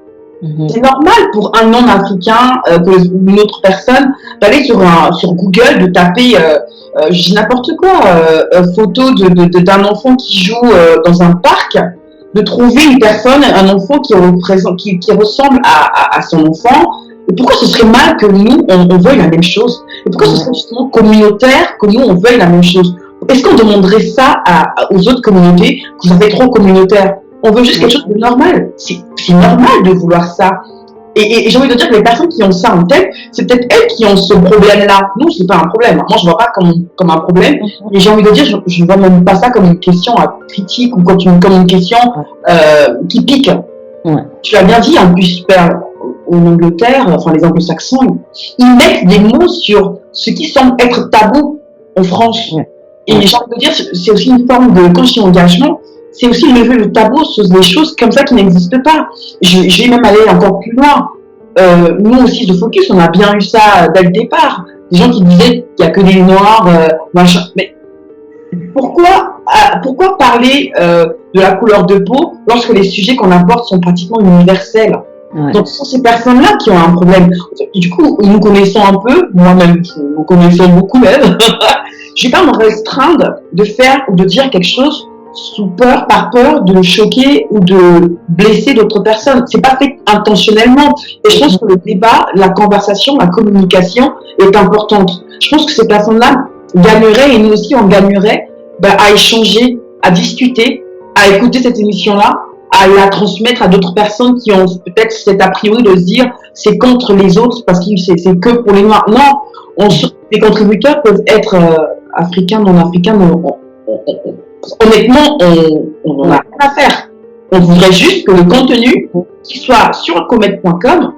C'est normal pour un non-africain, une autre personne, d'aller sur Google, de taper, je dis n'importe quoi, photo d'un enfant qui joue dans un parc, de trouver une personne, un enfant qui ressemble à son enfant. Et pourquoi ce serait mal que nous, on veuille la même chose? Et pourquoi ce serait justement communautaire que nous, on veuille la même chose? Est-ce qu'on demanderait ça aux autres communautés? Vous avez trop communautaire. On veut juste quelque chose de normal. C'est normal de vouloir ça. Et j'ai envie de dire que les personnes qui ont ça en tête, c'est peut-être elles qui ont ce problème-là. Nous, c'est pas un problème. Moi, je vois pas comme un problème. Et j'ai envie de dire, je vois même pas ça comme une question critique ou comme une question qui pique. Ouais. Tu l'as bien dit, en plus, en Angleterre, enfin les anglo-saxons, ils mettent des mots sur ce qui semble être tabou en France. Ouais. Et j'ai envie de dire, c'est aussi une forme de, quand je dis engagement, c'est aussi lever le tabou sur des choses comme ça qui n'existent pas. Je vais même aller encore plus loin. Nous aussi, de Focus, on a bien eu ça dès le départ. Des gens qui disaient qu'il n'y a que des noirs, machin. Mais pourquoi parler de la couleur de peau lorsque les sujets qu'on aborde sont pratiquement universels? Ouais. Donc, ce sont ces personnes-là qui ont un problème. Du coup, nous connaissons un peu, moi-même, nous connaissons beaucoup même. Je vais pas me restreindre de faire ou de dire quelque chose par peur de choquer ou de blesser d'autres personnes. C'est pas fait intentionnellement. Et je pense que le débat, la conversation, la communication est importante. Je pense que ces personnes-là gagneraient, et nous aussi on gagnerait, à échanger, à discuter, à écouter cette émission-là, à la transmettre à d'autres personnes qui ont peut-être cet a priori de se dire c'est contre les autres parce que c'est que pour les Noirs. Non, les contributeurs peuvent être africains, non africains. Honnêtement, on n'a rien à faire. On voudrait juste que le contenu qui soit sur comet.com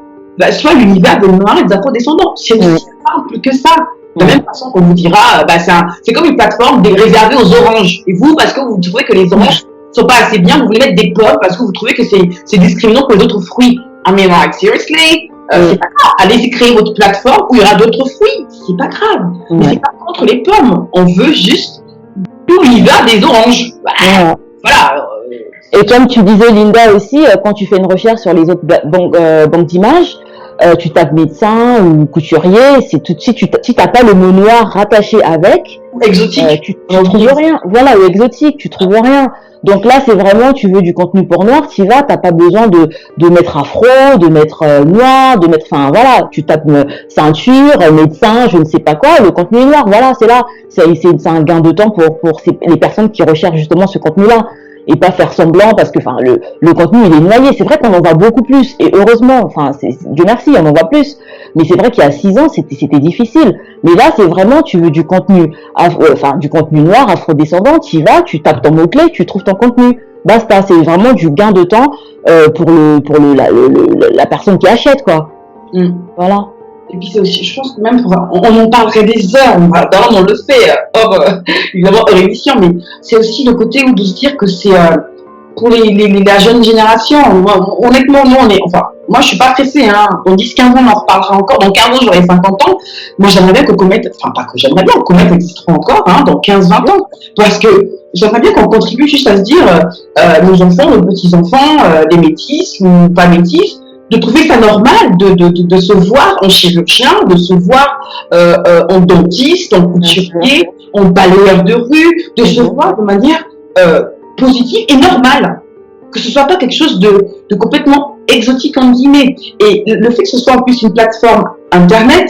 soit l'univers des Noirs et des Afro-descendants. C'est aussi simple que ça. De la même façon qu'on vous dira, c'est comme une plateforme réservée aux oranges. Et vous, parce que vous trouvez que les oranges sont pas assez bien, vous voulez mettre des pommes parce que vous trouvez que c'est discriminant pour les autres fruits. I mean, like, seriously, c'est pas grave. Allez-y créer votre plateforme où il y aura d'autres fruits. C'est pas grave. Mais c'est pas contre les pommes. On veut juste tout l'univers des oranges. Voilà. Et comme tu disais, Linda, aussi, quand tu fais une recherche sur les autres banques d'images, tu tapes médecin ou couturier, c'est tout de suite, si t'as pas le mot noir rattaché avec, exotique, tu trouves rien. Voilà, ou exotique, tu trouves rien. Donc là, c'est vraiment, tu veux du contenu pour noir, t'y vas, t'as pas besoin de mettre afro, de mettre noir, de mettre, enfin voilà, tu tapes ceinture, médecin, je ne sais pas quoi, le contenu est noir, voilà, c'est là. C'est un gain de temps pour les personnes qui recherchent justement ce contenu-là. Et pas faire semblant parce que le contenu il est noyé. C'est vrai qu'on en voit beaucoup plus et heureusement, Dieu merci, on en voit plus. Mais c'est vrai qu'il y a 6 ans c'était difficile. Mais là c'est vraiment, tu veux du contenu du contenu noir, afrodescendant, tu y vas, tu tapes ton mot-clé, tu trouves ton contenu. Basta, c'est vraiment du gain de temps pour la personne qui achète quoi. Voilà. Et puis c'est aussi, je pense que même on en parlerait des heures, on le fait évidemment hors émission, mais c'est aussi le côté où de se dire que c'est pour la jeune génération. Honnêtement, moi je suis pas pressée, hein. Dans 10-15 ans on en reparlera encore, dans 15 ans j'aurai 50 ans. Moi j'aimerais bien que Comet, Comet existera encore, hein, dans 15-20 ans, parce que j'aimerais bien qu'on contribue juste à se dire nos enfants, nos petits-enfants, des métis ou pas métis, de trouver ça normal de se voir en chirurgien, de se voir en dentiste, en couturier, en balayeur de rue, de se voir de manière positive et normale. Que ce soit pas quelque chose de complètement exotique en guillemets. Et le fait que ce soit en plus une plateforme internet,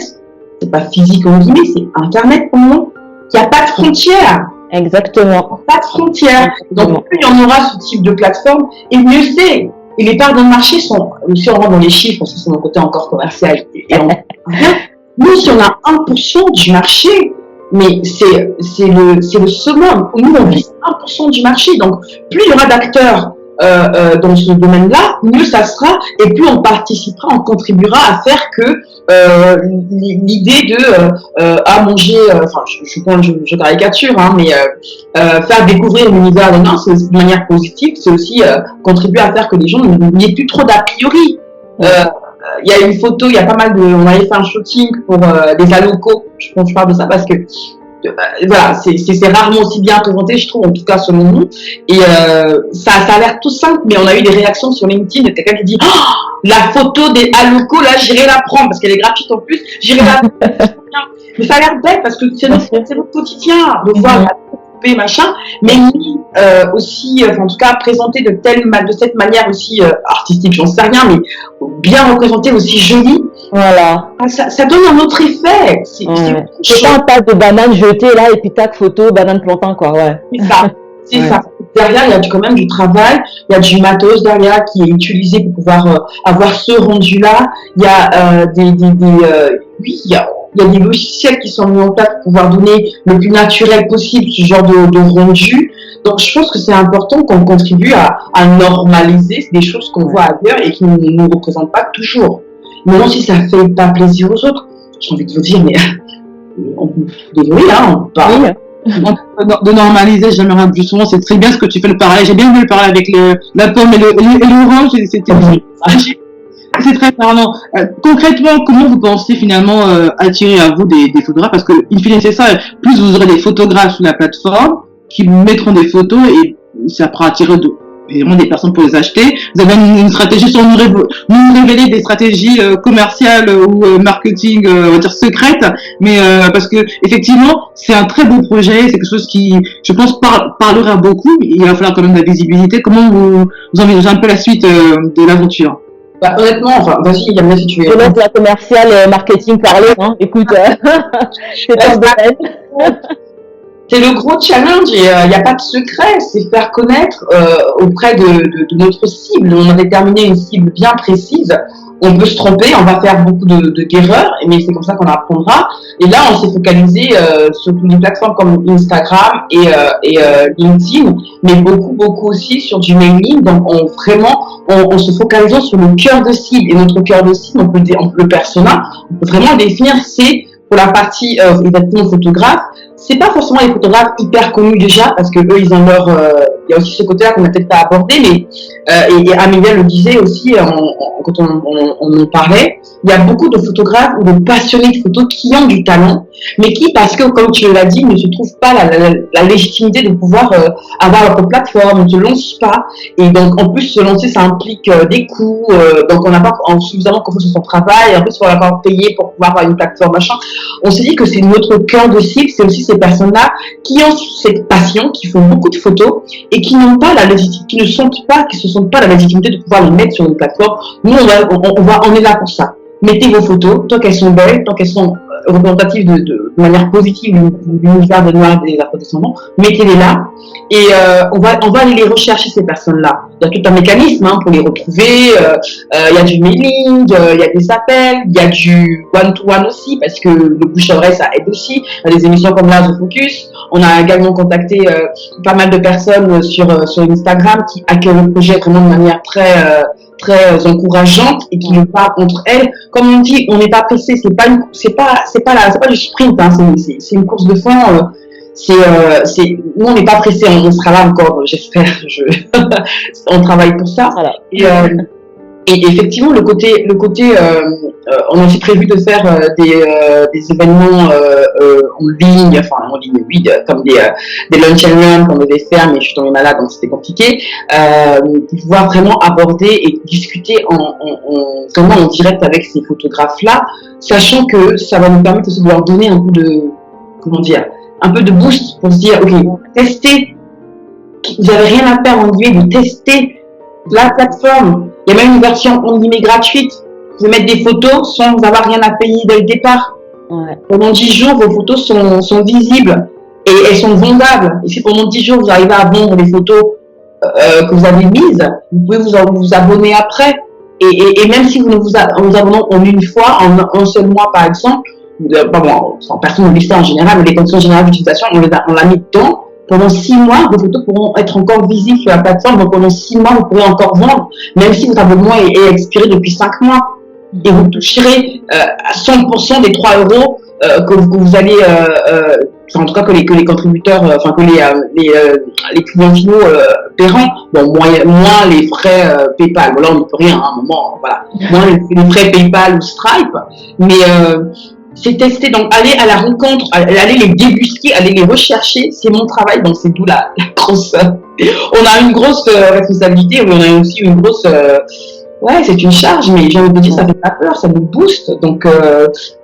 c'est pas physique en guillemets, c'est internet pour moi. Il n'y a pas de frontières. Exactement. Pas de frontières. Donc plus il y en aura ce type de plateforme, et mieux c'est. Et les parts dans le marché sont, si on rentre dans les chiffres, parce que c'est mon côté encore commercial, nous, si on a 1% du marché, mais c'est le summum. Nous, on vise 1% du marché. Donc, plus il y aura d'acteurs dans ce domaine-là, mieux ça sera, et plus on participera, on contribuera à faire que l'idée de à manger, je caricature, hein, mais faire découvrir l'univers des Noirs, c'est de manière positive, c'est aussi contribuer à faire que les gens n'aient plus trop d'a priori. Il y a une photo, il y a pas mal on avait fait un shooting pour des allocaux, je parle de ça parce que voilà, c'est rarement aussi bien présenté, je trouve, en tout cas selon nous. Et ça a l'air tout simple, mais on a eu des réactions sur LinkedIn de quelqu'un qui dit la photo des allocaux, là, j'irai la prendre parce qu'elle est gratuite en plus, j'irai la prendre. Mais ça a l'air bête parce que c'est notre quotidien de voir la poupée, machin, mais aussi, en tout cas, présenté de cette manière aussi artistique, j'en sais rien, mais bien représenté, aussi joli. Voilà. Ça donne un autre effet. C'est pas un tas de bananes jetées là et puis tac, photo, banane plantain quoi, ouais. C'est ça. C'est ça. Derrière, il y a quand même du travail, il y a du matos derrière qui est utilisé pour pouvoir avoir ce rendu-là. Il y a il y a des logiciels qui sont mis en place pour pouvoir donner le plus naturel possible ce genre de rendu. Donc, je pense que c'est important qu'on contribue à normaliser des choses qu'on voit ailleurs et qui ne nous représentent pas toujours. Maintenant, si ça fait pas plaisir aux autres, j'ai envie de vous dire, mais désolé, hein, on parle. De normaliser, j'aimerais justement, c'est très bien ce que tu fais le parallèle. J'ai bien vu le parallèle avec la pomme et l'orange, c'est très parlant. Concrètement, comment vous pensez finalement attirer à vous des photographes? Parce que, in fine, c'est ça, plus vous aurez des photographes sur la plateforme, qui mettront des photos et ça pourra attirer évidemment des personnes pour les acheter. Vous avez une stratégie sans nous révéler des stratégies commerciales ou marketing, on va dire secrètes, mais parce que effectivement c'est un très beau projet, c'est quelque chose qui, je pense, parlera beaucoup. Il va falloir quand même de la visibilité. Comment vous envisagez un peu la suite de l'aventure? Bah, honnêtement, enfin, vas-y, Yamina, si tu es. Je laisse la commerciale marketing parler, hein. Écoute, c'est ton domaine. C'est le gros challenge et il n'y a pas de secret, c'est faire connaître auprès de notre cible. On a déterminé une cible bien précise. On peut se tromper, on va faire beaucoup d'erreurs, mais c'est comme ça qu'on apprendra. Et là, on s'est focalisé sur toutes les plateformes comme Instagram et LinkedIn, mais beaucoup aussi sur du mailing. Donc, on se focalise sur le cœur de cible. Et notre cœur de cible, le persona, on peut vraiment définir, c'est pour la partie exactement photographe. C'est pas forcément les photographes hyper connus déjà, parce que eux, ils ont leur, il y a aussi ce côté-là qu'on n'a peut-être pas abordé, mais et Amélia le disait aussi quand on en parlait, il y a beaucoup de photographes ou de passionnés de photos qui ont du talent, mais qui, parce que comme tu l'as dit, ne se trouvent pas la légitimité de pouvoir avoir leur plateforme, ne se lancent pas, et donc en plus se lancer, ça implique des coûts, donc on n'a pas suffisamment confiance sur son travail, en plus il faut encore payer pour pouvoir avoir une plateforme, machin. On s'est dit que c'est notre cœur de cible, c'est aussi ces personnes-là qui ont cette passion, qui font beaucoup de photos et qui n'ont pas la légitimité, qui se sentent pas la légitimité de pouvoir les mettre sur une plateforme. Nous, on est là pour ça. Mettez vos photos, tant qu'elles sont belles, tant qu'elles sont représentatives de manière positive du univers de noir et des afro-descendants, mettez-les là et on va aller les rechercher, ces personnes-là. Il y a tout un mécanisme pour les retrouver, il y a du mailing, il y a des appels, il y a du one-to-one aussi, parce que le bouche-à-oreille, ça aide aussi. Il y a des émissions comme là, The Focus. On a également contacté pas mal de personnes sur Instagram qui accueillent le projet vraiment de manière très encourageante et qui le parlent entre elles. Comme on dit, on n'est pas pressé, c'est pas du sprint, c'est une course de fond. Nous on n'est pas pressé, on sera là encore, j'espère. On travaille pour ça. Voilà. Et effectivement, le côté, on a aussi prévu de faire des événements en ligne, oui, comme des lunch and learn qu'on devait faire, mais je suis tombée malade, donc c'était compliqué, pour pouvoir vraiment aborder et discuter vraiment en direct avec ces photographes-là, sachant que ça va nous permettre aussi de leur donner un peu de boost pour se dire, ok, testez, vous n'avez rien à perdre en guillemets de tester la plateforme. Il y a même une version en guillemets gratuite. Vous pouvez mettre des photos sans avoir rien à payer dès le départ. Ouais. Pendant 10 jours, vos photos sont visibles et elles sont vendables. Et si pendant 10 jours, vous arrivez à vendre les photos que vous avez mises, vous pouvez vous abonner après. Et même si vous vous abonnez en une fois, en un seul mois par exemple, sans personne ne listé en général, mais les conditions générales d'utilisation, on l'a mis dedans. Pendant 6 mois, vos photos pourront être encore visibles sur la plateforme. Donc, pendant 6 mois, vous pourrez encore vendre, même si votre abonnement est expiré depuis 5 mois. Et vous toucherez à 100% des 3 euros que vous allez, en tout cas que les contributeurs, les clients finaux paieront. Bon, moins les frais PayPal. Bon, là, on ne peut rien à un moment. Voilà. Moins les frais PayPal ou Stripe. Mais c'est tester, donc aller à la rencontre, aller les débusquer, aller les rechercher, c'est mon travail, donc c'est d'où la grosse. On a une grosse responsabilité, mais on a aussi une grosse. Ouais, c'est une charge, mais j'ai envie de dire, ça fait pas peur, ça nous booste, donc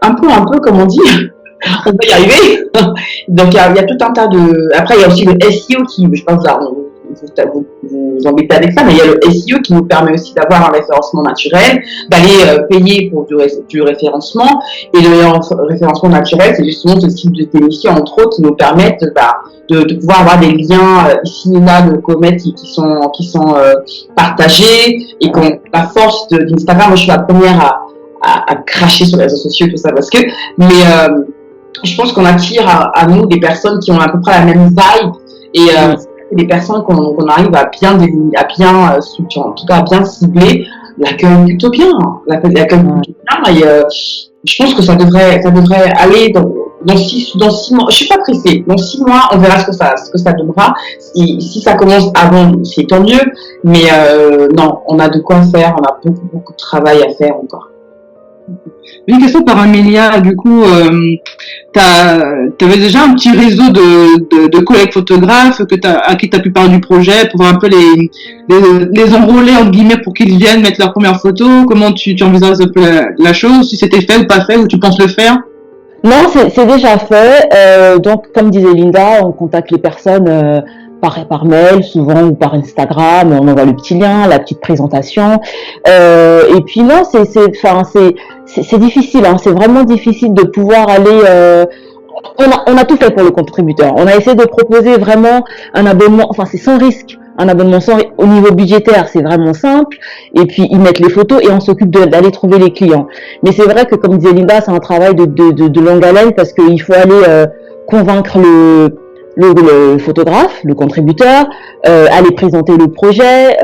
un peu comme on dit, on peut y arriver. Donc il y a tout un tas de. Après, il y a aussi le SEO qui, je pense, vous embêtez avec ça, mais il y a le SEO qui nous permet aussi d'avoir un référencement naturel, d'aller payer pour du référencement. Et le référencement naturel, c'est justement ce type d'émissions, entre autres, qui nous permettent de pouvoir avoir des liens ici et là de comètes qui sont partagés. Et quand la force d'Instagram, moi je suis la première à cracher sur les réseaux sociaux, tout ça, mais je pense qu'on attire à nous des personnes qui ont à peu près la même vibe et des personnes qu'on arrive à bien structurer, en tout cas à bien cibler, l'accueil plutôt bien. Et je pense que ça devrait aller dans 6 mois. Je suis pas pressée. Dans 6 mois, on verra ce que ça donnera. Si ça commence avant, c'est tant mieux. Mais non, on a de quoi faire. On a beaucoup de travail à faire encore. Une question par Amélia, du coup, t'avais déjà un petit réseau de collègues photographes à qui t'as pu parler du projet pour un peu les enrôler, entre guillemets, pour qu'ils viennent mettre leurs premières photos. Comment tu envisages un peu la chose, si c'était fait ou pas fait, ou tu penses le faire? Non, c'est déjà fait. Donc, comme disait Linda, on contacte les personnes par mail, souvent, ou par Instagram. On envoie le petit lien, la petite présentation. Et puis non, c'est difficile. Hein, c'est vraiment difficile de pouvoir aller. On a tout fait pour le contributeur. On a essayé de proposer vraiment un abonnement. Enfin, c'est sans risque. Un abonnement sans au niveau budgétaire, c'est vraiment simple. Et puis ils mettent les photos et on s'occupe d'aller trouver les clients. Mais c'est vrai que, comme disait Linda, c'est un travail de longue haleine parce qu'il faut aller convaincre le photographe, le contributeur, aller présenter le projet,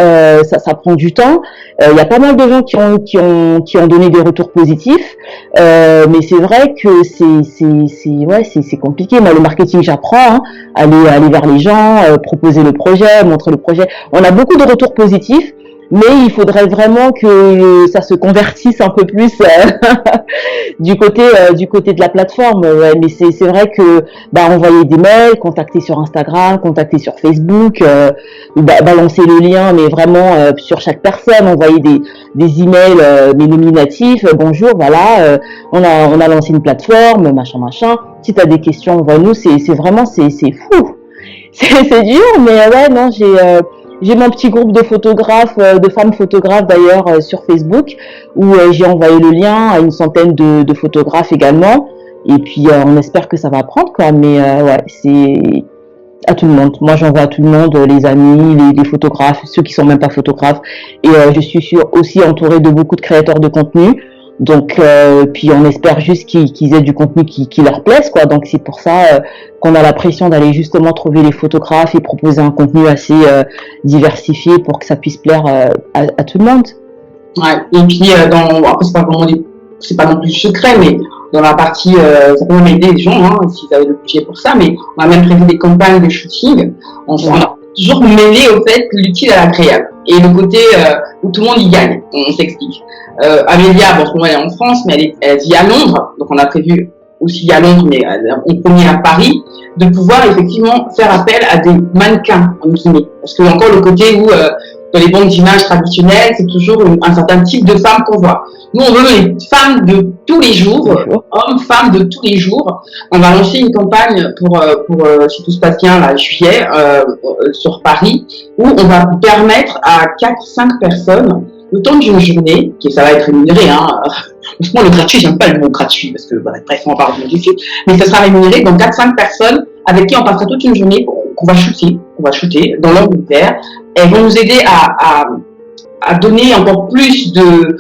ça prend du temps. Il y a pas mal de gens qui ont donné des retours positifs, mais c'est vrai que c'est compliqué. Moi, le marketing, j'apprends, hein, aller vers les gens, proposer le projet, montrer le projet. On a beaucoup de retours positifs. Mais il faudrait vraiment que ça se convertisse un peu plus du côté de la plateforme. Ouais, mais c'est vrai que envoyer des mails, contacter sur Instagram, contacter sur Facebook, balancer le lien, mais vraiment sur chaque personne, envoyer des emails mais nominatifs. Bonjour, voilà, on a lancé une plateforme, machin. Si tu as des questions, envoie-nous. C'est fou. C'est dur, mais ouais, non, j'ai mon petit groupe de photographes, de femmes photographes d'ailleurs sur Facebook, où j'ai envoyé le lien à une centaine de photographes également. Et puis on espère que ça va prendre, quoi. Mais ouais, c'est à tout le monde. Moi, j'envoie à tout le monde, les amis, les photographes, ceux qui sont même pas photographes. Et je suis aussi entourée de beaucoup de créateurs de contenu. Donc, puis on espère juste qu'ils aient du contenu qui leur plaise, quoi. Donc c'est pour ça qu'on a la pression d'aller justement trouver les photographes et proposer un contenu assez diversifié pour que ça puisse plaire à tout le monde. Ouais. Et puis après c'est pas non plus secret, mais dans la partie ça peut même aider les gens hein, s'ils avaient le budget pour ça, mais on a même prévu des campagnes de shooting. On a toujours mêlé au fait l'utile à l'agréable et le côté où tout le monde y gagne. On s'explique. Amélia, bon, en ce moment elle est en France, mais elle vit à Londres, donc on a prévu aussi à Londres, mais on premier à Paris, de pouvoir effectivement faire appel à des mannequins, en guillemets. Parce qu'il y a encore le côté où, dans les banques d'images traditionnelles, c'est toujours un certain type de femmes qu'on voit. Nous, on veut les femmes de tous les jours, hommes, femmes de tous les jours. On va lancer une campagne pour si tout se passe bien, là, juillet, sur Paris, où on va permettre à 4-5 personnes, le temps d'une journée, ça va être rémunéré, hein. Moi, le gratuit, j'aime pas le mot gratuit, parce que, bref, on parle du site, mais ça sera rémunéré, donc 4-5 personnes avec qui on passera toute une journée qu'on va shooter dans l'Angleterre. Elles vont nous aider à donner encore plus de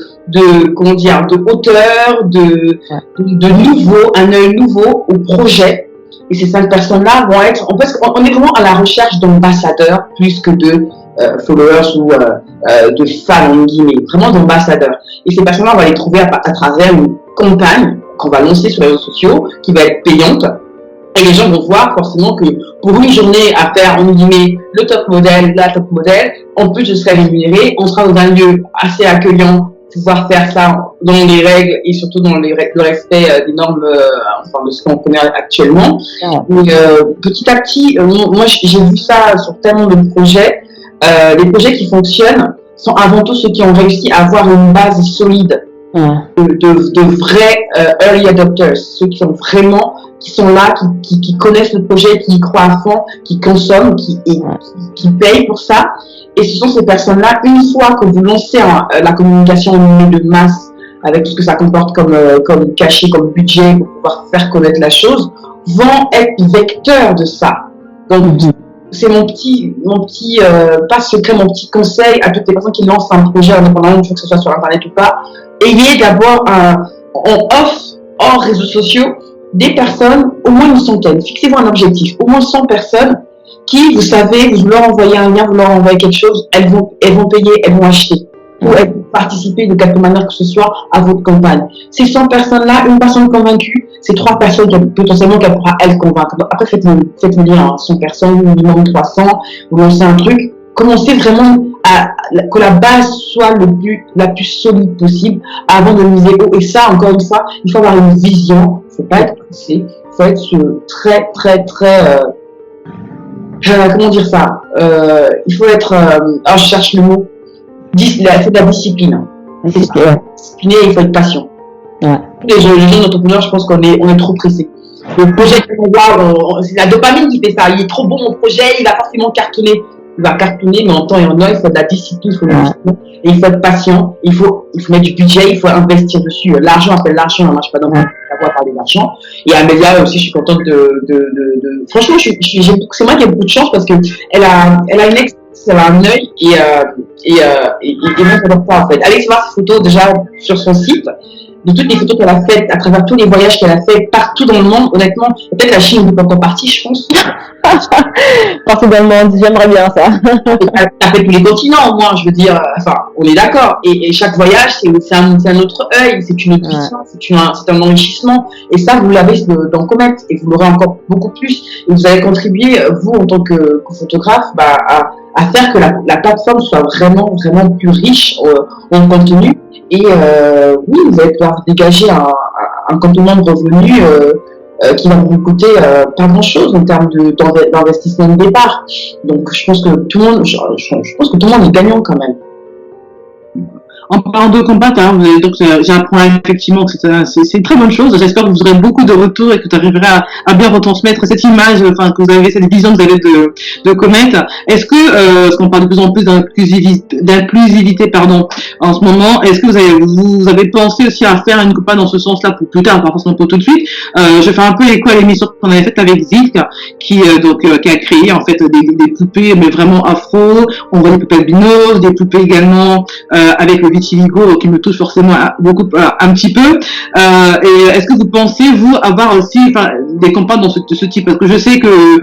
hauteur, de nouveau, un œil nouveau au projet. Et ces 5 personnes-là vont être, on est vraiment à la recherche d'ambassadeurs plus que de followers ou de fans, en guillemets, vraiment d'ambassadeurs. Et ces personnes-là, on va les trouver à travers une campagne qu'on va lancer sur les réseaux sociaux, qui va être payante. Et les gens vont voir forcément que pour une journée à faire, en guillemets, le top modèle, la top modèle, en plus je serai rémunéré, on sera dans un lieu assez accueillant, pouvoir faire ça dans les règles et surtout dans le respect des normes, enfin de ce qu'on connaît actuellement. Mais, petit à petit, moi j'ai vu ça sur tellement de projets. Les projets qui fonctionnent sont avant tout ceux qui ont réussi à avoir une base solide de vrais early adopters, ceux qui sont là, qui connaissent le projet, qui y croient à fond, qui consomment, qui payent pour ça. Et ce sont ces personnes-là, une fois que vous lancez la communication de masse avec tout ce que ça comporte comme cachet, comme budget pour pouvoir faire connaître la chose, vont être vecteurs de ça. Donc c'est mon petit pas secret, mon petit conseil à toutes les personnes qui lancent un projet indépendant, que ce soit sur internet ou pas. Ayez d'abord hors réseaux sociaux des personnes, au moins une centaine. Fixez-vous un objectif, au moins 100 personnes qui, vous savez, vous leur envoyez un lien, vous leur envoyez quelque chose, elles vont payer, elles vont acheter. Ou elles vont participer de quelque manière que ce soit à votre campagne. Ces 100 personnes-là, une personne convaincue, c'est 3 personnes potentiellement qu'elle pourra elle convaincre. Donc, après, faites-le dire, 100 personnes, minimum 300, vous lancez un truc, commencez vraiment que la base soit la plus solide possible avant de miser haut. Et ça, encore une fois, il faut avoir une vision. Il faut pas être poussé. Il faut être très, très, très... comment dire ça, il faut être... alors, je cherche le mot. C'est de la discipline. Discipliné, il faut être patient. Ouais. Les jeunes entrepreneurs, je pense qu'on est trop pressés. Le projet qu'on voit, c'est la dopamine qui fait ça. Il est trop beau mon projet, il va forcément cartonner. Il va cartonner, mais en temps et en heure, il faut de la discipline, il faut de l'investissement, et il faut être patient, il faut mettre du budget, il faut investir dessus. L'argent appelle l'argent, moi je suis pas dans le savoir parler d'argent. Et Amélia aussi, je suis contente franchement, c'est moi qui ai beaucoup de chance parce que elle a une elle a un œil et moi j'adore ça en fait. Allez voir ses photos déjà sur son site. De toutes les photos qu'elle a faites, à travers tous les voyages qu'elle a fait partout dans le monde, honnêtement, peut-être la Chine n'est pas encore partie, je pense. Partout dans le monde, j'aimerais bien ça. Elle a fait tous les continents, moi, je veux dire, enfin, on est d'accord. Et chaque voyage, c'est un autre œil, c'est une autre vision, c'est un enrichissement. Et ça, vous l'avez dans Comet, et vous l'aurez encore beaucoup plus. Et vous allez contribuer, vous, en tant que photographe, à faire que la plateforme soit vraiment, vraiment plus riche en contenu. Et oui, vous allez pouvoir dégager un complément de revenus qui va vous coûter pas grand-chose en termes d'investissement de départ. Donc, je pense que tout le monde est gagnant quand même. En parlant de combat, donc j'apprends effectivement que c'est une très bonne chose. J'espère que vous aurez beaucoup de retours et que tu arriveras à bien retransmettre cette image, enfin que vous avez cette vision que vous avez de Comet. Est-ce que, parce qu'on parle de plus en plus d'inclusivité, en ce moment, est-ce que vous avez pensé aussi à faire une campagne dans ce sens-là pour plus tard, pas forcément pour tout de suite? Je fais un peu écho à l'émission qu'on avait faite avec Zilk, qui a créé en fait des poupées, mais vraiment afro. On voit des poupées albinos, des poupées également avec le vitiligo qui me touche forcément beaucoup un petit peu. Et est-ce que vous pensez vous avoir aussi des campagnes dans ce type? Parce que je sais que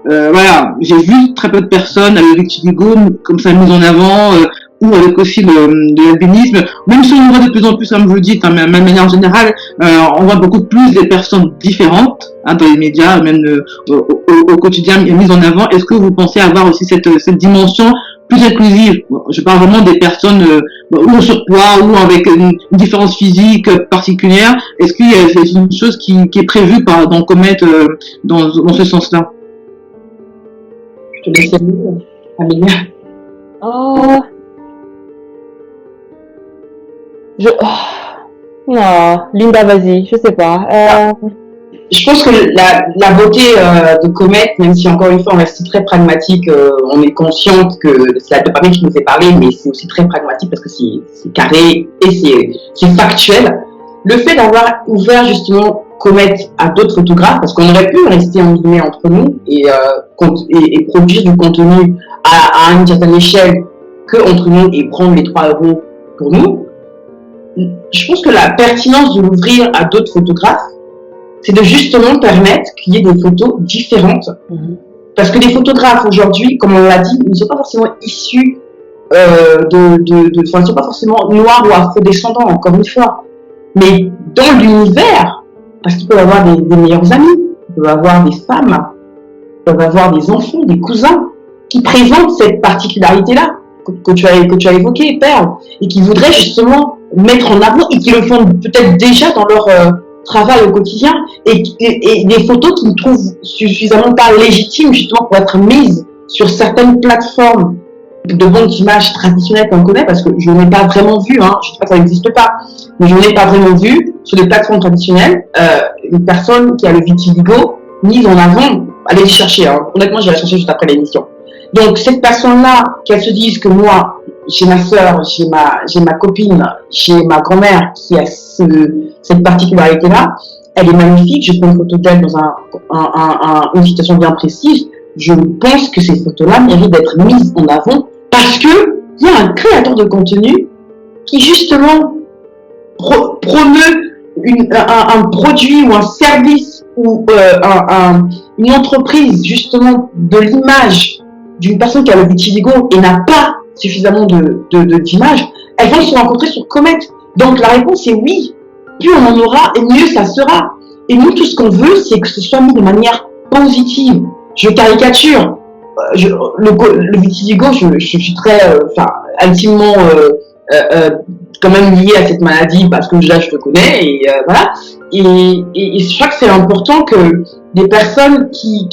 voilà, j'ai vu très peu de personnes avec le vitiligo comme ça mises en avant. Ou avec aussi de l'albinisme, même si on voit de plus en plus, comme vous le dites, de manière générale, on voit beaucoup plus des personnes différentes dans les médias, même au quotidien mises en avant. Est-ce que vous pensez avoir aussi cette dimension plus inclusive? Je parle vraiment des personnes ou en surpoids ou avec une différence physique particulière. Est-ce qu'il y a une chose qui est prévue dans Comet dans ce sens-là? Je te laisse Amélia. Non, Linda, vas-y, je sais pas. Je pense que la beauté de Comet, même si encore une fois on reste très pragmatique, on est consciente que c'est la dopamine qui nous fait parler, mais c'est aussi très pragmatique parce que c'est carré et c'est factuel. Le fait d'avoir ouvert justement Comet à d'autres photographes, parce qu'on aurait pu rester en guillemets entre nous et produire du contenu à une certaine échelle que entre nous et prendre les 3 € pour nous. Je pense que la pertinence de l'ouvrir à d'autres photographes, c'est de justement permettre qu'il y ait des photos différentes. Parce que les photographes aujourd'hui, comme on l'a dit, ne sont pas forcément issus ne sont pas forcément noirs ou afro-descendants, encore une fois. Mais dans l'univers, parce qu'ils peuvent avoir des meilleurs amis, ils peuvent avoir des femmes, ils peuvent avoir des enfants, des cousins, qui présentent cette particularité-là que tu as évoqué, Perle, et qui voudraient justement mettre en avant, et qui le font peut-être déjà dans leur travail au quotidien, et des photos qui ne trouvent suffisamment pas légitimes justement pour être mises sur certaines plateformes de vente d'images traditionnelles qu'on connaît, parce que je n'en ai pas vraiment vu, je ne sais pas que ça n'existe pas, mais je n'en ai pas vraiment vu sur des plateformes traditionnelles une personne qui a le vitiligo mise en avant. Allez les chercher, honnêtement je vais la chercher juste après l'émission. Donc cette personne-là, qu'elle se dise que moi, j'ai ma soeur, j'ai ma copine, j'ai ma grand-mère qui a cette particularité-là, elle est magnifique, je prends une photo d'elle dans une situation bien précise, je pense que ces photos-là méritent d'être mises en avant parce que il y a un créateur de contenu qui justement promeut un produit ou un service ou une entreprise justement de l'image d'une personne qui a le vitiligo et n'a pas suffisamment d'images, elles vont se rencontrer sur Comet. Donc la réponse est oui. Plus on en aura, et mieux ça sera. Et nous, tout ce qu'on veut, c'est que ce soit mis de manière positive. Je caricature. le vitiligo, je suis très, intimement quand même liée à cette maladie parce que déjà je le connais et voilà. Et je crois que c'est important que des personnes qui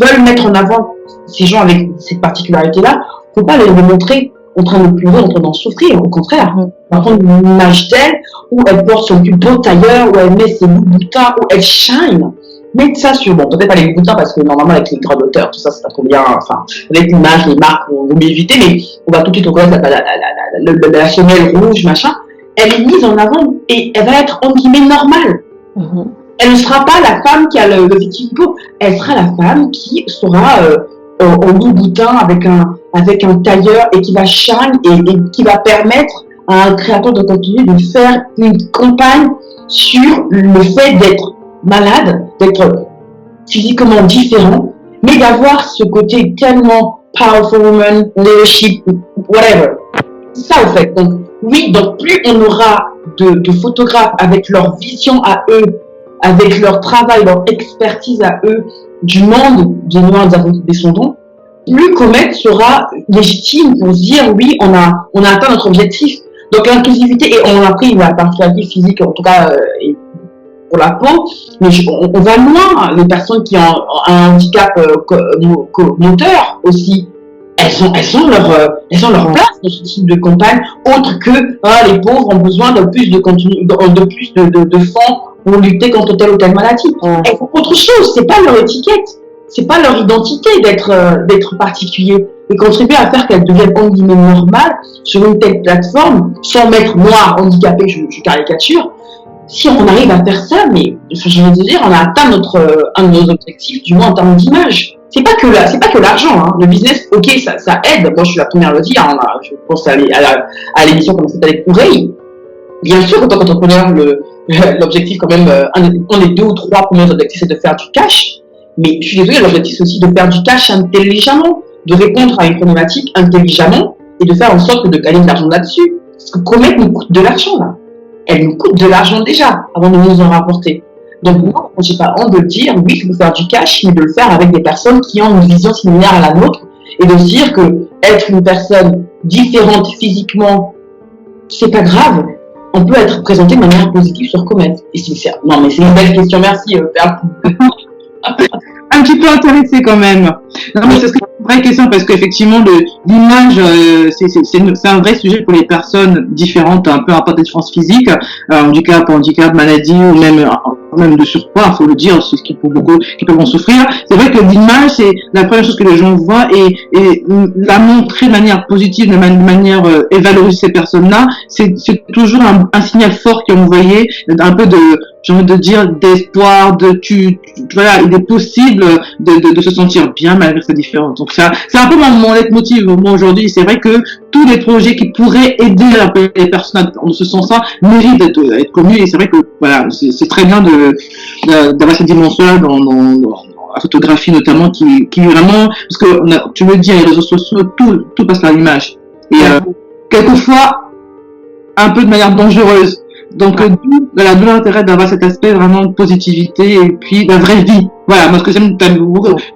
veulent mettre en avant ces gens avec cette particularité-là, faut pas les montrer en train de pleurer, en train d'en souffrir. Au contraire, par contre, une image d'elle où elle porte son plus beau tailleur, où elle met ses boutins, où elle shine. Mettre ça sur, bon, peut-être pas les boutins parce que normalement avec les grands auteurs, tout ça c'est pas trop bien, enfin, avec l'image, les marques, on va éviter, mais on va tout de suite reconnaître la semelle rouge, machin. Elle est mise en avant et elle va être, entre guillemets, normale. Elle ne sera pas la femme qui a le vitiligo, elle sera la femme qui sera au bout boutin avec un tailleur et qui va shine et qui va permettre à un créateur de contenu de faire une campagne sur le fait d'être malade, d'être physiquement différent, mais d'avoir ce côté tellement powerful woman, leadership, whatever. C'est ça, au fait. Donc, oui, donc plus on aura de photographes avec leur vision à eux, avec leur travail, leur expertise à eux, du monde des Noirs descendants, plus Comet sera légitime pour se dire, oui, on a atteint notre objectif. Donc, l'inclusivité, et on a pris la particularité physique, en tout cas, pour la peau, mais on va loin. Les personnes qui ont un handicap moteur aussi, elles ont leur place dans ce type de campagne, autre que les pauvres ont besoin de plus de contenu, de plus de fonds pour lutter contre telle ou telle maladie. Elles font autre chose, c'est pas leur étiquette, c'est pas leur identité d'être particulier, et contribuer à faire qu'elles deviennent entre guillemets normales sur une telle plateforme, sans mettre moi handicapé, je caricature. Si on arrive à faire ça, mais je veux dire, on a atteint un de nos objectifs, du moins en termes d'image. C'est pas que l'argent, hein. Le business, ok, ça aide. Moi, je suis la première à le dire. Je pense à l'émission comme c'était avec Oureille. Bien sûr, en tant qu'entrepreneur, l'objectif quand même, un des 2 ou 3 premiers objectifs, c'est de faire du cash. Mais je suis désolée, l'objectif c'est aussi de faire du cash intelligemment, de répondre à une problématique intelligemment et de faire en sorte de gagner de l'argent là-dessus. Parce que Comet nous coûte de l'argent là. Elle nous coûte de l'argent déjà avant de nous en rapporter. Donc moi, j'ai pas honte de le dire, oui, il faut faire du cash, mais de le faire avec des personnes qui ont une vision similaire à la nôtre et de se dire que être une personne différente physiquement, c'est pas grave. On peut être présenté de manière positive sur Comet. Et non, mais c'est une belle question, merci. Un petit peu intéressé quand même. Non, mais c'est une vraie question parce qu'effectivement, l'image, c'est un vrai sujet pour les personnes différentes, un peu à part des différences physiques, handicap, maladie ou même de surpoids, il faut le dire, c'est ce qui peuvent en souffrir. C'est vrai que l'image, c'est la première chose que les gens voient et la montrer de manière positive, de manière et valoriser ces personnes-là, c'est toujours un signal fort qui est envoyé, un peu j'ai envie de dire, d'espoir, voilà, il est possible de se sentir bien malgré sa différence. Donc c'est un peu mon leitmotiv, moi, aujourd'hui. C'est vrai que tous les projets qui pourraient aider les personnes en ce sens-là méritent d'être connus, et c'est vrai que, voilà, c'est très bien d'avoir cette dimension-là dans la photographie notamment, qui vraiment, parce que tu le dis, les réseaux sociaux, tout passe par l'image. Et, quelquefois, un peu de manière dangereuse. Donc, d'où l'intérêt d'avoir cet aspect vraiment de positivité et puis la vraie vie. Voilà, moi, ce que j'aime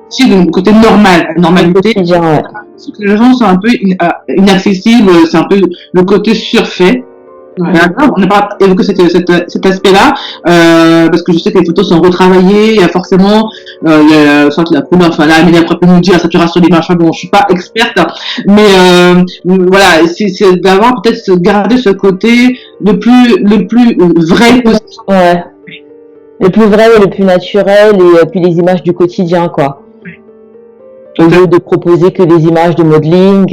aussi le côté normalité. Parce que les gens sont un peu inaccessibles, c'est un peu le côté surfait. Ouais. On n'a pas évoqué cet aspect-là, parce que je sais que les photos sont retravaillées, il y a forcément soit la couleur, enfin là, Amélie après peut nous dire la saturation des machins, bon, je suis pas experte, mais voilà, c'est d'avoir peut-être garder ce côté le plus vrai possible. Ouais. Le plus vrai et le plus naturel, et puis les images du quotidien, quoi. Au lieu de proposer que des images de modeling,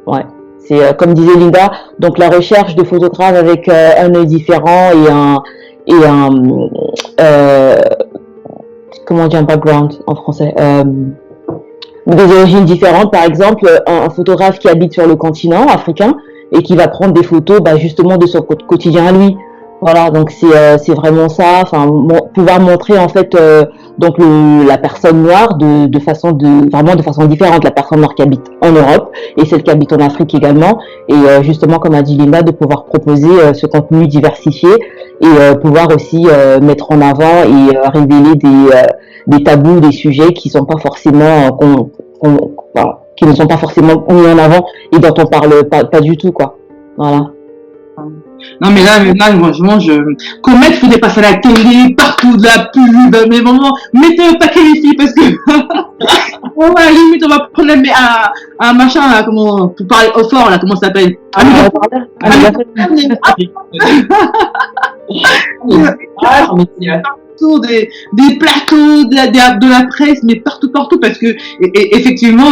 ouais. C'est comme disait Linda, donc la recherche de photographes avec un œil différent et un comment on dit un background en français, des origines différentes. Par exemple, un photographe qui habite sur le continent africain et qui va prendre des photos, justement de son quotidien à lui. Voilà, donc c'est vraiment ça. Enfin, pouvoir montrer en fait donc la personne noire de façon différente, la personne noire qui habite en Europe et celle qui habite en Afrique également. Et justement, comme a dit Linda, de pouvoir proposer ce contenu diversifié et pouvoir aussi mettre en avant et révéler des tabous, des sujets qui sont pas forcément voilà, qui ne sont pas forcément mis en avant et dont on parle pas du tout, quoi. Voilà. Non, mais là, franchement, Comet, il faudrait passer à la télé, partout, de la pub, mais vraiment, mettez un paquet les filles, parce que, à la limite, on va prendre un machin, là, pour parler au fort, là, comment ça s'appelle? Des plateaux, de la presse, mais partout, parce que, effectivement,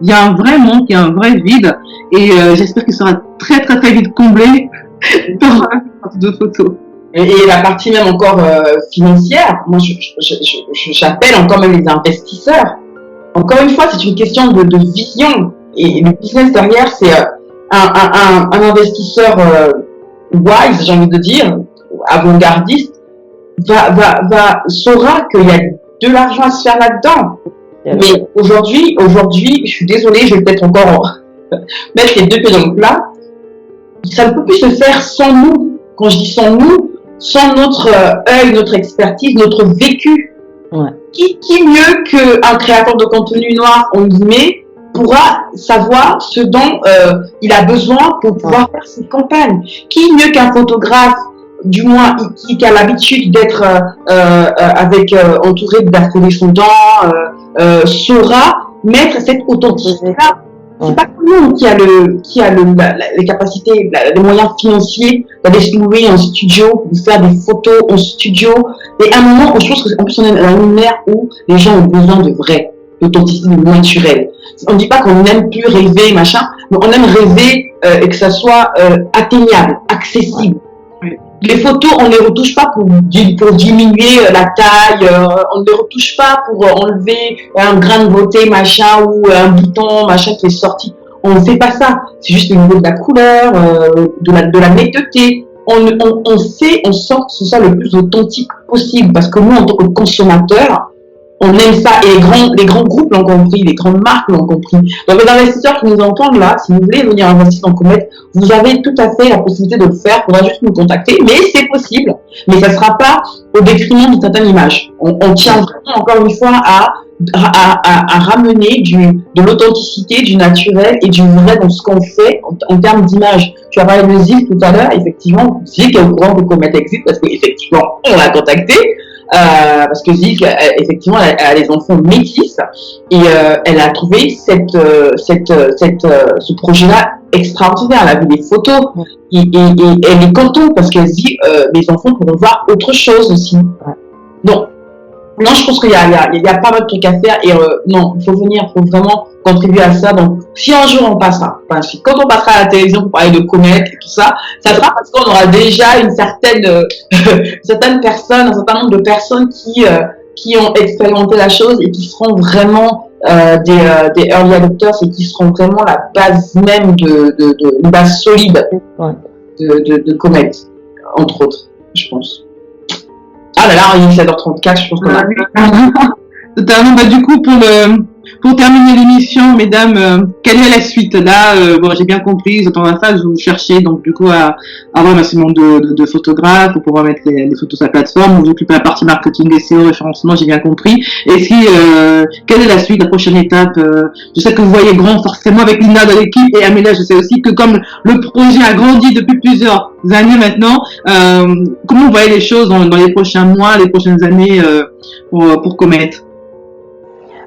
il y a un vrai manque, il y a un vrai vide, et j'espère qu'il sera très, très, très vite comblé par de photos. Et la partie même encore financière, moi j'appelle encore même les investisseurs. Encore une fois, c'est une question de vision. Et le business derrière, c'est un investisseur wise, j'ai envie de dire, avant-gardiste, saura qu'il y a de l'argent à se faire là-dedans. Mais aujourd'hui, je suis désolée, je vais peut-être encore mettre les deux pieds dans le plat. Ça ne peut plus se faire sans nous. Quand je dis sans nous, sans notre œil, notre expertise, notre vécu. Ouais. Qui mieux qu'un créateur de contenu noir, en guillemets, pourra savoir ce dont il a besoin pour pouvoir faire ses campagnes? Qui mieux qu'un photographe, du moins qui a l'habitude d'être entouré d'aphrodescendants, saura mettre cette authenticité-là? C'est pas tout le monde qui a les capacités, les moyens financiers d'aller se louer un studio, de faire des photos en studio. Et à un moment, je pense qu'en plus on est dans une ère où les gens ont besoin de vrai, d'authenticité, de naturel. On ne dit pas qu'on n'aime plus rêver, machin, mais on aime rêver et que ça soit atteignable, accessible. Les photos, on ne les retouche pas pour diminuer la taille, on ne les retouche pas pour enlever un grain de beauté, machin, ou un bouton, machin qui est sorti. On ne fait pas ça. C'est juste au niveau de la couleur, de la netteté. On sait, on sent que ce soit le plus authentique possible. Parce que nous, en tant que consommateurs, on aime ça. Et les grands groupes l'ont compris, les grandes marques l'ont compris. Donc, les investisseurs qui nous entendent là, si vous voulez venir investir dans Comet, vous avez tout à fait la possibilité de le faire. Il faudra juste nous contacter. Mais c'est possible. Mais ça ne sera pas au détriment d'une certaine image. On tient vraiment, encore une fois, à ramener de l'authenticité, du naturel et du vrai dans ce qu'on fait en termes d'image. Tu as parlé de Zik tout à l'heure. Effectivement, Zik est au courant que Comet existe parce qu'effectivement, on l'a contacté. Parce que Zik, effectivement, elle a des enfants métis et elle a trouvé ce projet-là extraordinaire. Elle a vu des photos et elle est contente parce qu'elle dit mes enfants pourront voir autre chose aussi. Donc, non, je pense qu'il y a pas mal de trucs à faire et non, il faut venir, il faut vraiment contribuer à ça. Donc, si un jour on passera, enfin, quand on passera à la télévision pour parler de Comet et tout ça, ça sera parce qu'on aura déjà une certaine personne, un certain nombre de personnes qui ont expérimenté la chose et qui seront vraiment des early adopters et qui seront vraiment la base même une base solide de Comet, entre autres, je pense. Ah là là, il est 7h34, je pense qu'on a... Totalement. Bah, du coup, pour terminer l'émission, mesdames, quelle est la suite? Là, bon, j'ai bien compris, vous êtes en phase, vous cherchez donc du coup à avoir un maximum de photographes pour pouvoir mettre les photos sur la plateforme, vous occupez la partie marketing, SEO, référencement, j'ai bien compris. Et si, quelle est la suite, la prochaine étape? Je sais que vous voyez grand forcément avec Linda dans l'équipe et Amélia, je sais aussi que comme le projet a grandi depuis plusieurs années maintenant, comment vous voyez les choses dans les prochains mois, les prochaines années pour Comet?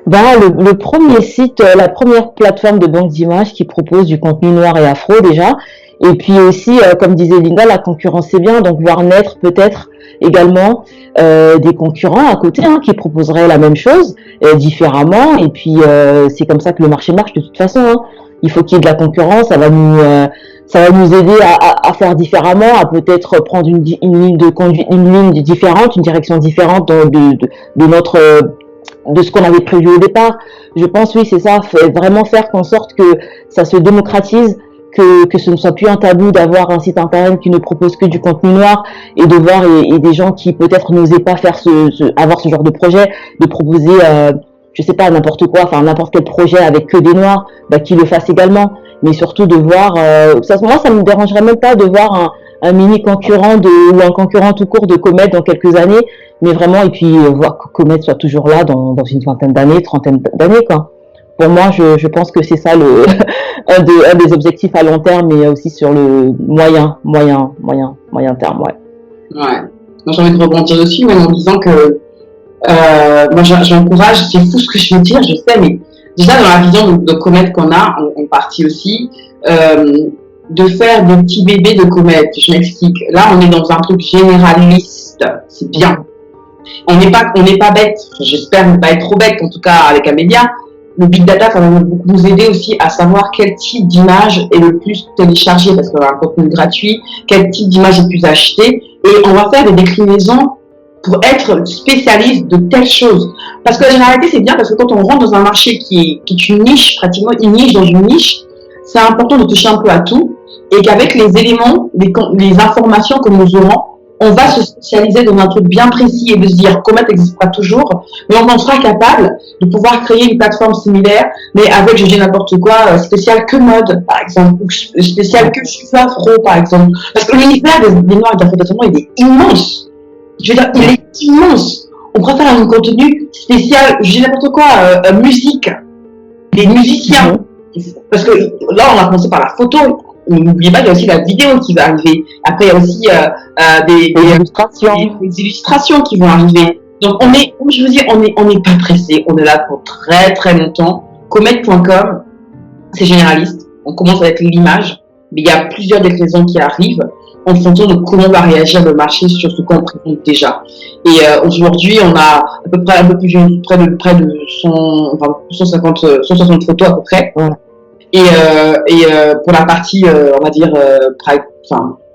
Ben, le premier site, la première plateforme de banque d'images qui propose du contenu noir et afro déjà. Et puis aussi, comme disait Linda, la concurrence c'est bien, donc voir naître peut-être également des concurrents à côté qui proposeraient la même chose différemment. Et puis c'est comme ça que le marché marche de toute façon. Il faut qu'il y ait de la concurrence, ça va nous aider à faire différemment, à peut-être prendre une ligne de conduite, une ligne différente, une direction différente de ce qu'on avait prévu au départ. Je pense, oui, c'est ça, vraiment faire en sorte que ça se démocratise, que ce ne soit plus un tabou d'avoir un site internet qui ne propose que du contenu noir et de voir et des gens qui peut-être n'osaient pas faire avoir ce genre de projet, de proposer, je sais pas, n'importe quoi, enfin n'importe quel projet avec que des noirs, qui le fassent également. Mais surtout de voir, moi ça me dérangerait même pas de voir un mini concurrent ou un concurrent tout court de Comet dans quelques années, mais vraiment, et puis voir que Comet soit toujours là dans une vingtaine d'années, trentaine d'années, quoi. pour moi, je pense que c'est ça un des objectifs à long terme, mais aussi sur le moyen terme, ouais. Ouais. Moi, j'ai envie de rebondir dessus, même en disant que moi, j'encourage, c'est fou ce que je veux dire, je sais, mais déjà dans la vision de comète qu'on a, en partie aussi, de faire des petits bébés de comètes. Je m'explique. Là, on est dans un truc généraliste, c'est bien. On n'est pas bête. J'espère ne pas être trop bête, en tout cas avec Amélia. Le big data, ça va beaucoup nous aider aussi à savoir quel type d'image est le plus téléchargé parce qu'on a un contenu gratuit, quel type d'image est le plus acheté, et on va faire des déclinaisons pour être spécialiste de telle chose. Parce que la généralité, c'est bien parce que quand on rentre dans un marché qui est une niche, pratiquement une niche dans une niche, c'est important de toucher un peu à tout et qu'avec les éléments, les informations que nous aurons, on va se spécialiser dans un truc bien précis et de se dire Comet existera toujours, mais on en sera capable de pouvoir créer une plateforme similaire, mais avec, je dis n'importe quoi, spécial que mode, par exemple, ou spécial que cheveux afro, par exemple. Parce que l'univers des noirs et de l'afro, il est immense. Je veux dire, il est immense. On pourrait faire un contenu spécial, je dis n'importe quoi, musique, des musiciens. Parce que là, on a commencé par la photo. N'oubliez pas, il y a aussi la vidéo qui va arriver. Après, il y a aussi des illustrations qui vont arriver. Donc, comme je vous dis, on n'est pas pressé. On est là pour très, très longtemps. Comet.com, c'est généraliste. On commence avec l'image, mais il y a plusieurs déclinaisons qui arrivent en fonction de comment va réagir le marché sur ce qu'on présente déjà. Et aujourd'hui, on a à peu près près de 160 photos à peu près. Ouais. Et pour la partie, on va dire,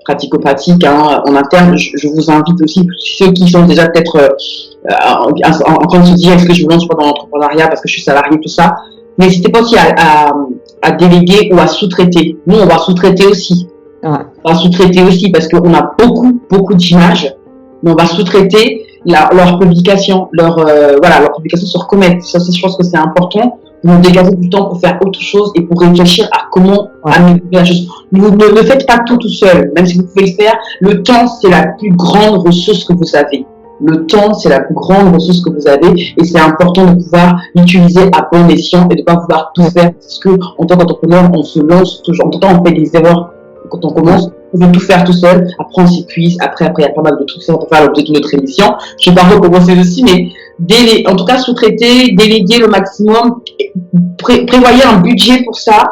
pratico-pratique, en interne, je vous invite aussi, ceux qui sont déjà peut-être en train de se dire est-ce que je me lance pas dans l'entrepreneuriat parce que je suis salarié, tout ça, n'hésitez pas aussi à déléguer ou à sous-traiter. Nous, on va sous-traiter aussi. Ouais. On va sous-traiter aussi parce qu'on a beaucoup d'images, mais on va sous-traiter leur publication, leur publication sur Comet. Ça, je pense que c'est important. Vous dégager du temps pour faire autre chose et pour réfléchir à comment améliorer la chose. Vous ne faites pas tout seul, même si vous pouvez le faire. Le temps, c'est la plus grande ressource que vous avez. Le temps, c'est la plus grande ressource que vous avez et c'est important de pouvoir l'utiliser à bon escient et de ne pas vouloir tout faire parce que en tant qu'entrepreneur, on se lance toujours. En tout cas, on fait des erreurs quand on commence. On veut tout faire tout seul. Après, on s'épuise. Après, il y a pas mal de trucs. Ça, on peut faire l'objet de notre émission. Je vais pas recommencer aussi, mais en tout cas, sous-traiter, déléguer le maximum, prévoyez un budget pour ça.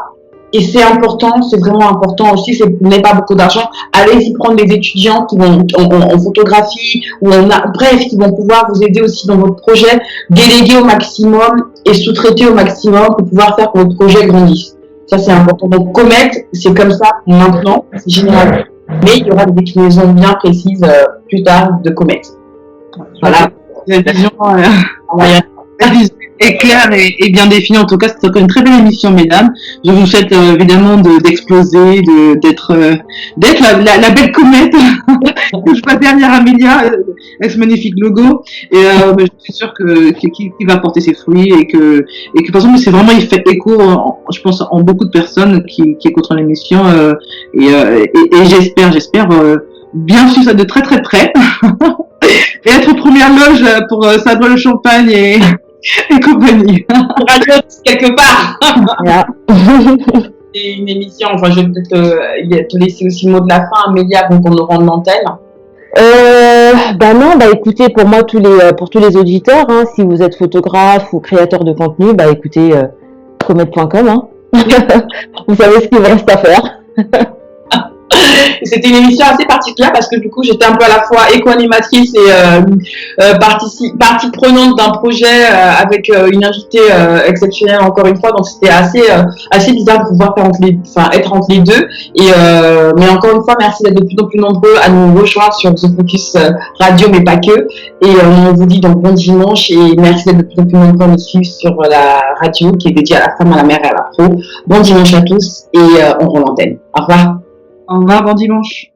Et c'est important, c'est vraiment important aussi. Vous n'avez pas beaucoup d'argent. Allez-y prendre des étudiants qui vont en photographie ou qui vont pouvoir vous aider aussi dans votre projet. Déléguer au maximum et sous-traiter au maximum pour pouvoir faire que votre projet grandisse. Ça, c'est important. Donc, Comet, c'est comme ça maintenant, c'est général. Mais il y aura des déclinaisons bien précises plus tard de Comet. Voilà. La vision est claire et bien définie. En tout cas, c'est une très belle émission, mesdames. Je vous souhaite évidemment d'exploser, d'être la belle comète que je passe derrière Amélia avec ce magnifique logo. Et je suis sûre qu'il va porter ses fruits et que de toute façon, c'est vraiment, il fait écho, je pense, en beaucoup de personnes qui écouteront l'émission. Et j'espère bien suivre ça de très très près. Et être première loge pour ça doit le champagne et compagnie. Radio quelque part. C'est une émission, enfin je vais peut-être te laisser aussi le mot de la fin, Amélia, avant qu'on nous rende l'antenne. Écoutez, pour tous les auditeurs, si vous êtes photographe ou créateur de contenu, écoutez comet.com. Vous savez ce qu'il vous reste à faire. C'était une émission assez particulière parce que du coup j'étais un peu à la fois éco-animatrice et partie prenante d'un projet avec une invitée exceptionnelle encore une fois, donc c'était assez bizarre de pouvoir être entre les deux mais encore une fois merci d'être de plus en plus nombreux à nous rejoindre sur The Focus Radio mais pas que et on vous dit donc bon dimanche et merci d'être de plus en plus nombreux à nous suivre sur la radio qui est dédiée à la femme, à la mère et à la pro. Bon dimanche à tous et on rend l'antenne. Au revoir. Au revoir, bon dimanche.